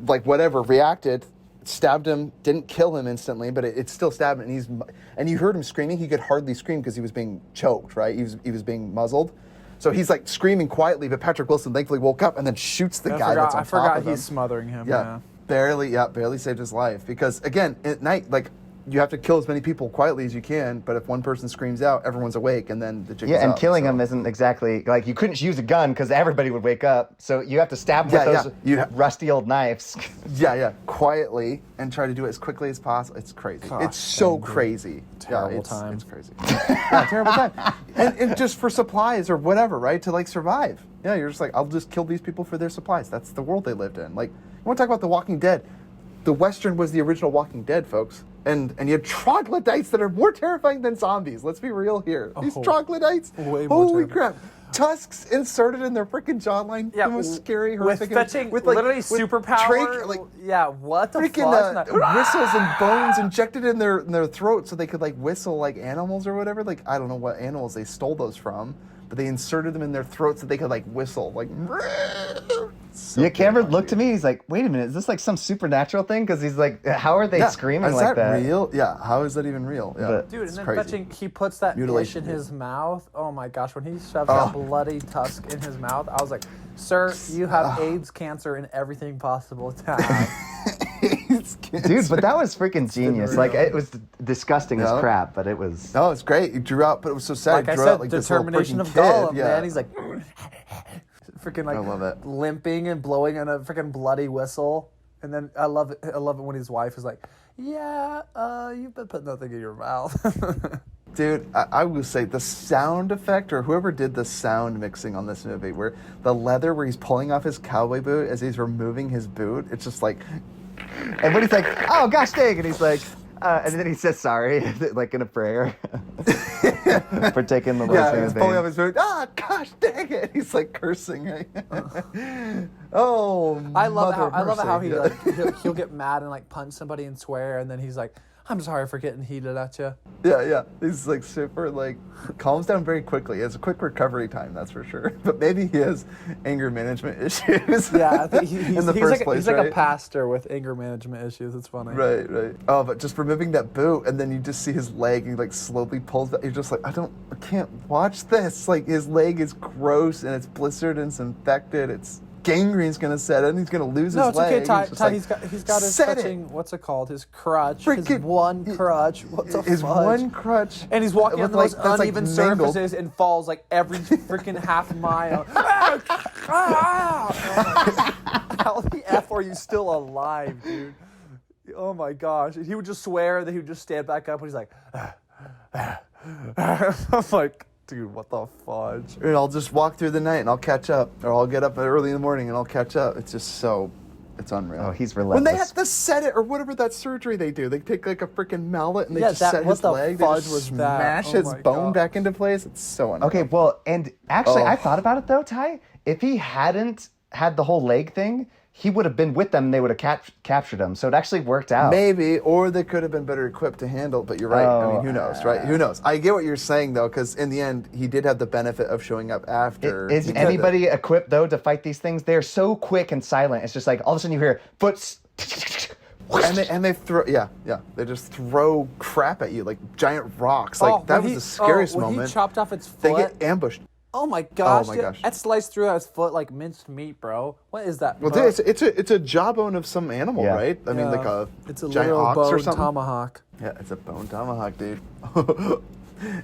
like whatever, reacted, stabbed him, didn't kill him instantly, but it still stabbed him. And you heard him screaming. He could hardly scream because he was being choked, right? He was being muzzled. So he's like screaming quietly, but Patrick Wilson thankfully woke up and then shoots the guy that's on top of him. I forgot he's smothering him. Yeah. Barely saved his life. Because again, at night, like, you have to kill as many people quietly as you can, but if one person screams out, everyone's awake, and then the jig is and up, killing so. him isn't exactly like you couldn't use a gun because everybody would wake up. So you have to stab him with those rusty old knives. Yeah, quietly, and try to do it as quickly as possible. It's crazy. Gosh, it's so crazy. Terrible time. It's crazy. Yeah, terrible time. And just for supplies or whatever, right? To like survive. Yeah, you're just like, I'll just kill these people for their supplies. That's the world they lived in. Like, you want to talk about The Walking Dead? The Western was the original Walking Dead, folks. And you have troglodytes that are more terrifying than zombies. Let's be real here. These troglodytes, way more holy terrifying. crap. Tusks inserted in their freaking jawline. Yeah, the most scary, with horrific. fetching with literally with superpower. Yeah, what the freaking fuck? whistles and bones injected in their throat so they could like whistle like animals or whatever. Like, I don't know what animals they stole those from, but they inserted them in their throat so they could like whistle like. So Cameron looked to me. He's like, "Wait a minute, is this like some supernatural thing?" Because he's like, "How are they screaming is like that?" real? Yeah, how is that even real? Yeah, But- Dude, it's and then crazy. fetching, he puts that Mutilation, fish in dude. his mouth. Oh my gosh, when he shoves that bloody tusk in his mouth, I was like, sir, you have AIDS, cancer, and everything possible to have. Dude, but that was freaking genius. Like, it was disgusting as crap, but it was. No, it's great. He drew out, but it was so sad. Like He I drew said, out, like, this little determination freaking of kid. Gollum, Yeah. man. He's like, freaking like I love it. limping and blowing on a freaking bloody whistle. And then I love it when his wife is like, yeah, you've been putting nothing in your mouth. Dude, I will say the sound effect, or whoever did the sound mixing on this movie, where the leather where he's pulling off his cowboy boot as he's removing his boot, it's just like, And when he's like, "Oh gosh dang," and he's like, and then he says sorry, like in a prayer, for taking the yeah, thing he's in pulling vain. off his boot. Ah, gosh dang it! He's like cursing. Oh, I love mother how mercy. he Yeah. like he'll get mad and like punch somebody and swear, and then he's like, I'm sorry for getting heated at you. Yeah. He's like super, like, calms down very quickly. He has a quick recovery time, that's for sure. But maybe he has anger management issues. Yeah, I think he's in the he's first like, place, he's like right? a pastor with anger management issues. It's funny. Right. Oh, but just removing that boot, and then you just see his leg, and he like slowly pulls back. You're just like, I can't watch this. Like, his leg is gross, and it's blistered, and it's infected. It's gangrene's gonna set in. He's gonna lose No, his it's leg. okay, Ty. just Ty, like, he's got his set it. touching. What's it called? His crutch. Freaking- his one crutch. What the His fudge? one crutch. And he's walking on with, the like, most that's, like, uneven mangled. surfaces and falls like every freaking half mile. How the F are you still alive, dude? Oh my gosh. And he would just swear that he would just stand back up and he's like, I'm like, dude, what the fudge? And I'll just walk through the night, and I'll catch up, or I'll get up early in the morning, and I'll catch up. It's just it's unreal. Oh, he's When relentless. they have to set it, or whatever that surgery they do, they take like a freaking mallet and they Yeah, just that- set what his the leg. They fudge just was that? smash Oh his my bone God. back into place. It's so unreal. Okay, well, and actually, Oh. I thought about it though, Ty. If he hadn't had the whole leg thing, he would have been with them. And they would have captured him. So it actually worked out. Maybe, or they could have been better equipped to handle. But you're right. I mean, who knows, right? Who knows? I get what you're saying though, because in the end, he did have the benefit of showing up after. Is He could have. anybody equipped though to fight these things? They're so quick and silent. It's just like all of a sudden you hear foots. And they throw they just throw crap at you like giant rocks. Like that was the scariest when moment. he chopped off its They foot. get ambushed. Oh my gosh, my dude. gosh. That sliced through his foot like minced meat, bro. What is that? Well, bro? it's a jawbone of some animal, Yeah. right? I mean, Yeah. like a It's a giant literal ox bone or something. tomahawk. Yeah, it's a bone tomahawk, dude.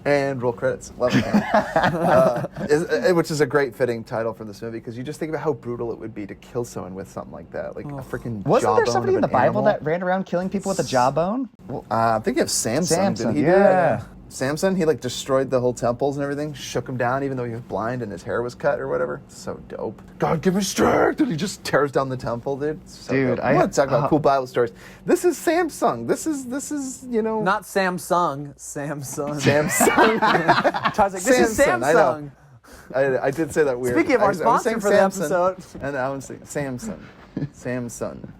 And roll credits. Love it. Which is a great fitting title for this movie because you just think about how brutal it would be to kill someone with something like that, like a freaking. Wasn't there jawbone somebody of in the an Bible animal. that ran around killing people with a jawbone? I think of Samson. Samson, Did he do yeah. that? Samson, he like destroyed the whole temples and everything, shook him down even though he was blind and his hair was cut or whatever. So dope. God, give me strength, and he just tears down the temple, dude. So Dude, dope. I want to talk about cool Bible stories. This is Samsung. This is Not Samsung. Samsung. Samsung. Todd's like, this is Samson, I know. Samsung. I did say that weird. Speaking of our I was sponsor saying for the Samson, episode. and I was saying Samson.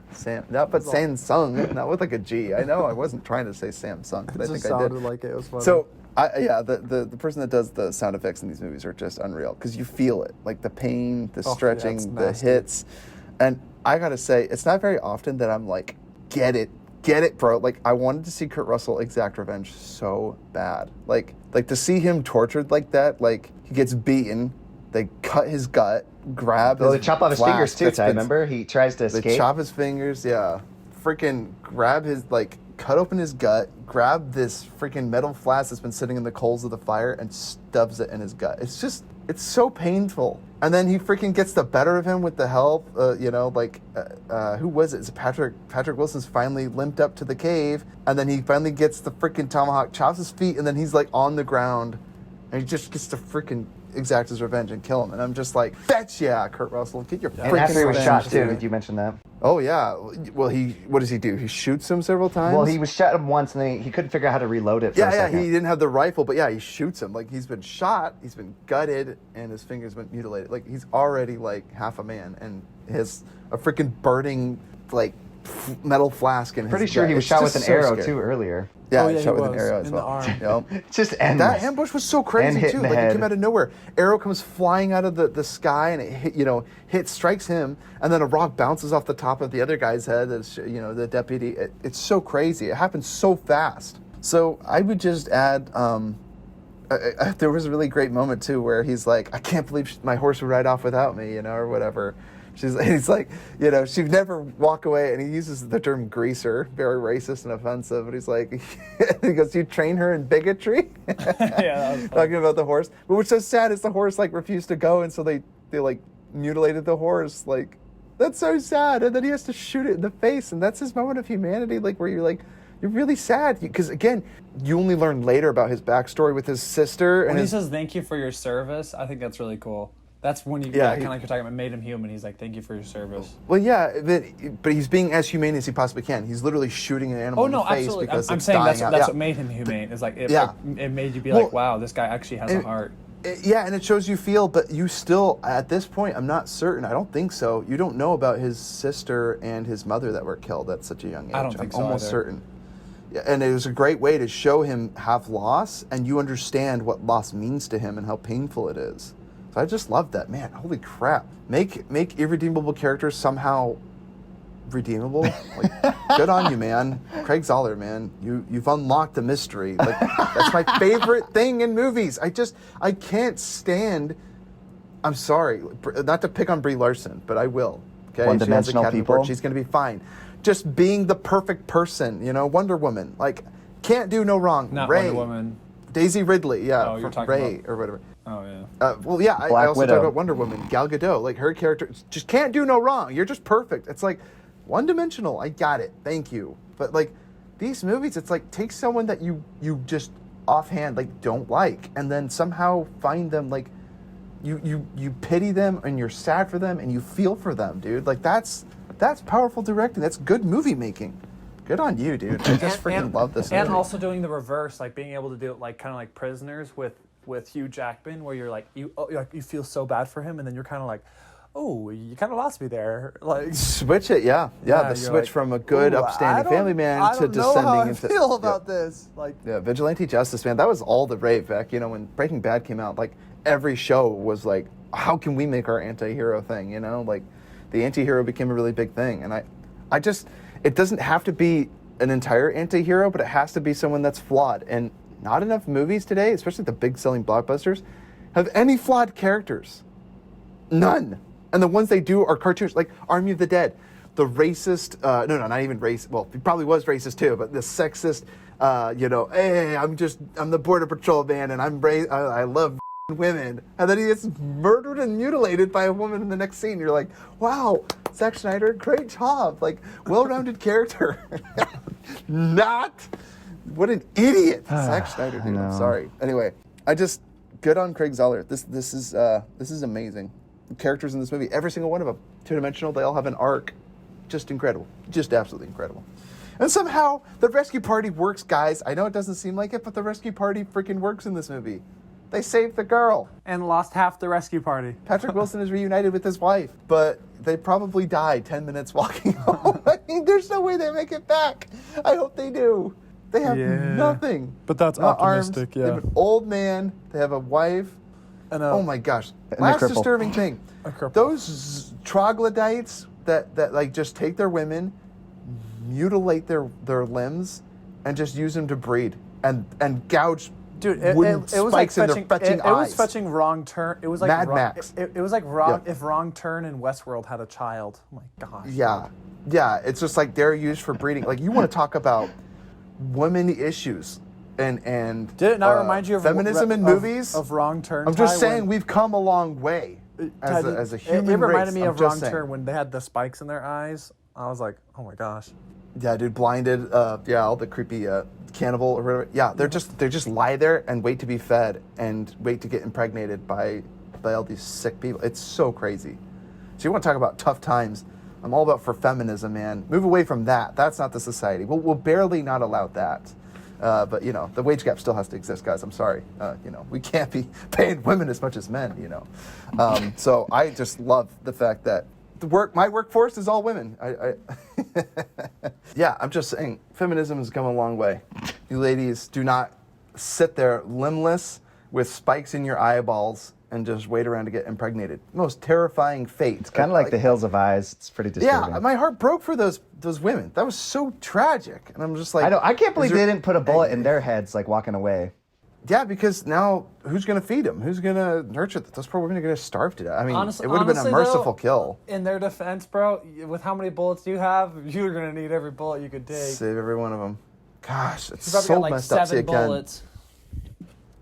Not but Samsung, not with like a G. I know I wasn't trying to say Samsung, but I think I did. Like it was funny. So, the person that does the sound effects in these movies are just unreal because you feel it, like the pain, the stretching, it's the nasty. hits, and I gotta say, it's not very often that I'm like, get it, bro. Like I wanted to see Kurt Russell exact revenge so bad, like to see him tortured like that, like he gets beaten, they cut his gut, grab. Well, his they chop off his flask fingers too, that's Ty. been- Remember? He tries to They escape. chop his fingers, yeah. Freaking grab his, like, cut open his gut, grab this freaking metal flask that's been sitting in the coals of the fire and stubs it in his gut. It's just, it's so painful. And then he freaking gets the better of him with the help, who was it? Is it Patrick Wilson's finally limped up to the cave, and then he finally gets the freaking tomahawk, chops his feet, and then he's like on the ground, and he just gets to freaking exact his revenge and kill him. And I'm just like, fetch yeah, Kurt Russell, get your freaking and after he was revenge, shot too, dude. did you mention that? Oh yeah. Well, what does he do? He shoots him several times. Well, he was shot him once, and then he couldn't figure out how to reload it for a second. He didn't have the rifle, but yeah, he shoots him. Like he's been shot, he's been gutted, and his fingers been mutilated. Like he's already like half a man, and has a freaking burning like metal flask in his Pretty sure gut. he was It's shot with just an so arrow scary. too earlier. Yeah, Oh, he yeah, shot he with an was, arrow as in the well. arm. Yep. It's just endless. That ambush was so crazy And hit too. in the Like head. it came out of nowhere. Arrow comes flying out of the sky and it strikes him, and then a rock bounces off the top of the other guy's head. That's the deputy. It's so crazy. It happens so fast. So I would just add. There was a really great moment too where he's like, I can't believe my horse would ride off without me, or whatever. He's like, she'd never walk away, and he uses the term greaser, very racist and offensive, but he's like, he goes, you train her in bigotry? Yeah, that was funny. Talking about the horse. But what's so sad is the horse, like, refused to go, and so they like, mutilated the horse, like, that's so sad, and then he has to shoot it in the face, and that's his moment of humanity, like, where you're like, you're really sad, because, again, you only learn later about his backstory with his sister. When and he his, says thank you for your service, I think that's really cool. That's when you Yeah, kind of like you're talking about made him human. He's like, thank you for your service. Well, yeah, but he's being as humane as he possibly can. He's literally shooting an animal Oh in no, the face absolutely. because I'm it's saying dying that's out. what Yeah. made him humane. It's like it made you be Well, like, wow, this guy actually has a heart. Yeah, and it shows you feel, but you still, at this point, I'm not certain. I don't think so. You don't know about his sister and his mother that were killed at such a young age. I don't think so I'm almost either. certain. Yeah, and it was a great way to show him have loss, and you understand what loss means to him and how painful it is. So I just love that, man. Holy crap! Make irredeemable characters somehow redeemable. Like, good on you, man. Craig Zahler, man. You've unlocked the mystery. Like, that's my favorite thing in movies. I can't stand. I'm sorry, not to pick on Brie Larson, but I will. Okay, One-dimensional she has a people. She's gonna be fine. Just being the perfect person, Wonder Woman. Like, can't do no wrong. Not Ray, Wonder Woman. Daisy Ridley, yeah, Oh, you're from talking Ray about- or whatever. Oh yeah. Well, yeah, I Black also Widow. talk about Wonder Woman, Gal Gadot. Like, her character just can't do no wrong. You're just perfect. It's like one-dimensional. I got it. Thank you. But like these movies, it's like take someone that you just offhand like don't like, and then somehow find them like you pity them and you're sad for them and you feel for them, dude. Like that's powerful directing. That's good movie making. Good on you, dude. I just freaking love this movie. And also doing the reverse, like being able to do it like kind of like Prisoners with Hugh Jackman, where you're like you feel so bad for him, and then you're kind of like, oh, you kind of lost me there. Like Switch it, yeah. Yeah, The you're switch like, from a good, Ooh, upstanding I family don't- man I to don't know descending how I into. feel yeah. about this. Like, Yeah, vigilante justice, man. That was all the rave back. When Breaking Bad came out, like every show was like, how can we make our anti-hero thing? Like the anti-hero became a really big thing, and I just, it doesn't have to be an entire anti-hero, but it has to be someone that's flawed. And not enough movies today, especially the big selling blockbusters, have any flawed characters. None. And the ones they do are cartoons, like Army of the Dead. The racist, no, not even racist. Well, he probably was racist too, but the sexist, hey, I'm the border patrol man, and I love women. And then he gets murdered and mutilated by a woman in the next scene. You're like, wow, Zack Snyder, great job. Like, well-rounded character. Not What an idiot, Zack Snyder, dude. know. I'm sorry. Anyway, good on Craig Zahler. This is amazing. The characters in this movie, every single one of them, two-dimensional. They all have an arc. Just incredible. Just absolutely incredible. And somehow the rescue party works, guys. I know it doesn't seem like it, but the rescue party freaking works in this movie. They saved the girl. And lost half the rescue party. Patrick Wilson is reunited with his wife, but they probably died 10 minutes walking home. I mean, there's no way they make it back. I hope they do. They have nothing. But that's Not optimistic, arms. yeah. They have an old man. They have a wife. And Oh my gosh. And Last a cripple. disturbing thing. A cripple. Those troglodytes that like just take their women, mutilate their limbs, and just use them to breed and gouge Dude, wooden it was like spikes in their fetching, fetching it eyes. was fetching wrong turn. It was like Mad wrong, Max. It was like wrong Yeah. if Wrong Turn in Westworld had a child. Oh my gosh. Yeah. It's just like they're used for breeding. Like you want to talk about women issues and Did it not remind you of feminism in movies? of Wrong Turn? I'm just Ty, saying when- we've come a long way as Ty, a human It reminded race. me I'm of just Wrong saying. Turn when they had the spikes in their eyes. I was like, oh my gosh. Yeah, dude, blinded. All the creepy cannibal or whatever. Yeah, they just lie there and wait to be fed and wait to get impregnated by all these sick people. It's so crazy. So you want to talk about tough times? I'm all about for feminism, man. Move away from that. That's not the society. We'll barely not allow that. But the wage gap still has to exist, guys. I'm sorry. We can't be paying women as much as men. So I just love the fact that my workforce is all women. Yeah, I'm just saying, feminism has come a long way. You ladies do not sit there limbless with spikes in your eyeballs and just wait around to get impregnated. Most terrifying fate. It's kind of like The Hills of Eyes. It's pretty disturbing. Yeah, my heart broke for those women. That was so tragic. And I'm just like, I can't believe is they there- didn't put a bullet in their heads, like walking away. Yeah, because now who's going to feed them? Who's going to nurture them? Those poor women are going to starve to death. I mean, it would have been a honestly, merciful though, kill. In their defense, bro, with how many bullets you have, you're gonna need every bullet you could take. Save every one of them. Gosh, it's You probably so got like messed up. See, 7 again, bullets.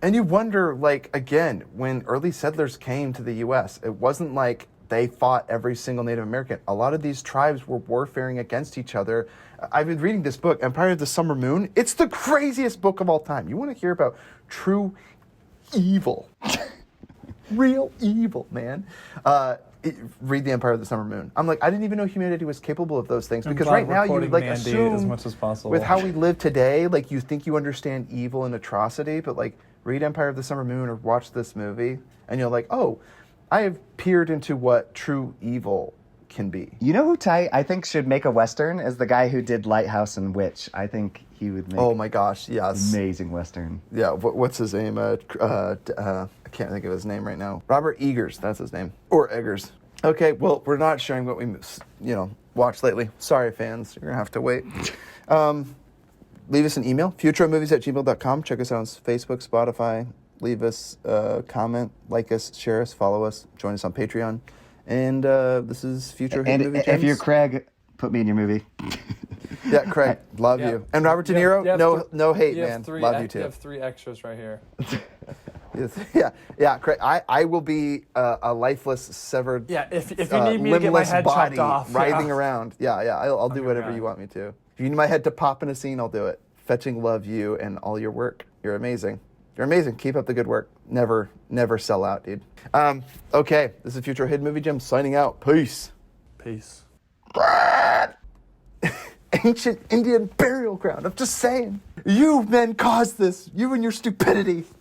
and you wonder, like, again, when early settlers came to the U.S., it wasn't like they fought every single Native American. A lot of these tribes were warfaring against each other. I've been reading this book, Empire of the Summer Moon. It's the craziest book of all time. You want to hear about true evil. Real evil, man. Read The Empire of the Summer Moon. I'm like, I didn't even know humanity was capable of those things. Because right now you would like assume as much as possible. with how we live today, like you think you understand evil and atrocity, but like read Empire of the Summer Moon or watch this movie and you're like, oh, I have peered into what true evil can be. You know who I think should make a Western is the guy who did Lighthouse and Witch. I think he would make Oh my gosh, yes. amazing Western. Yeah, what's his name? I can't think of his name right now. Robert Eggers, that's his name. Or Eggers. Okay, well, we're not sharing what we, watched lately. Sorry, fans. You're going to have to wait. Leave us an email, futromovies@gmail.com. Check us out on Facebook, Spotify. Leave us a comment, like us, share us, follow us, join us on Patreon. And this is Future Hit And Movie if Gems. you're Craig, put me in your movie. Yeah, Craig, love Yeah. you. And Robert De Niro, no hate, man. Love you too. You have 3 extras right here. Yeah, Craig. I will be a lifeless, severed, Yeah, if you need me to get my limbless head body chopped off, writhing around. Yeah, I'll do your whatever guy. you want me to. If you need my head to pop in a scene, I'll do it. Fetching love you and all your work. You're amazing. You're amazing. Keep up the good work. Never sell out, dude. Okay, this is Future Hidden Movie Gem signing out. Peace. Peace. Ancient Indian burial ground. I'm just saying. You men caused this. You and your stupidity.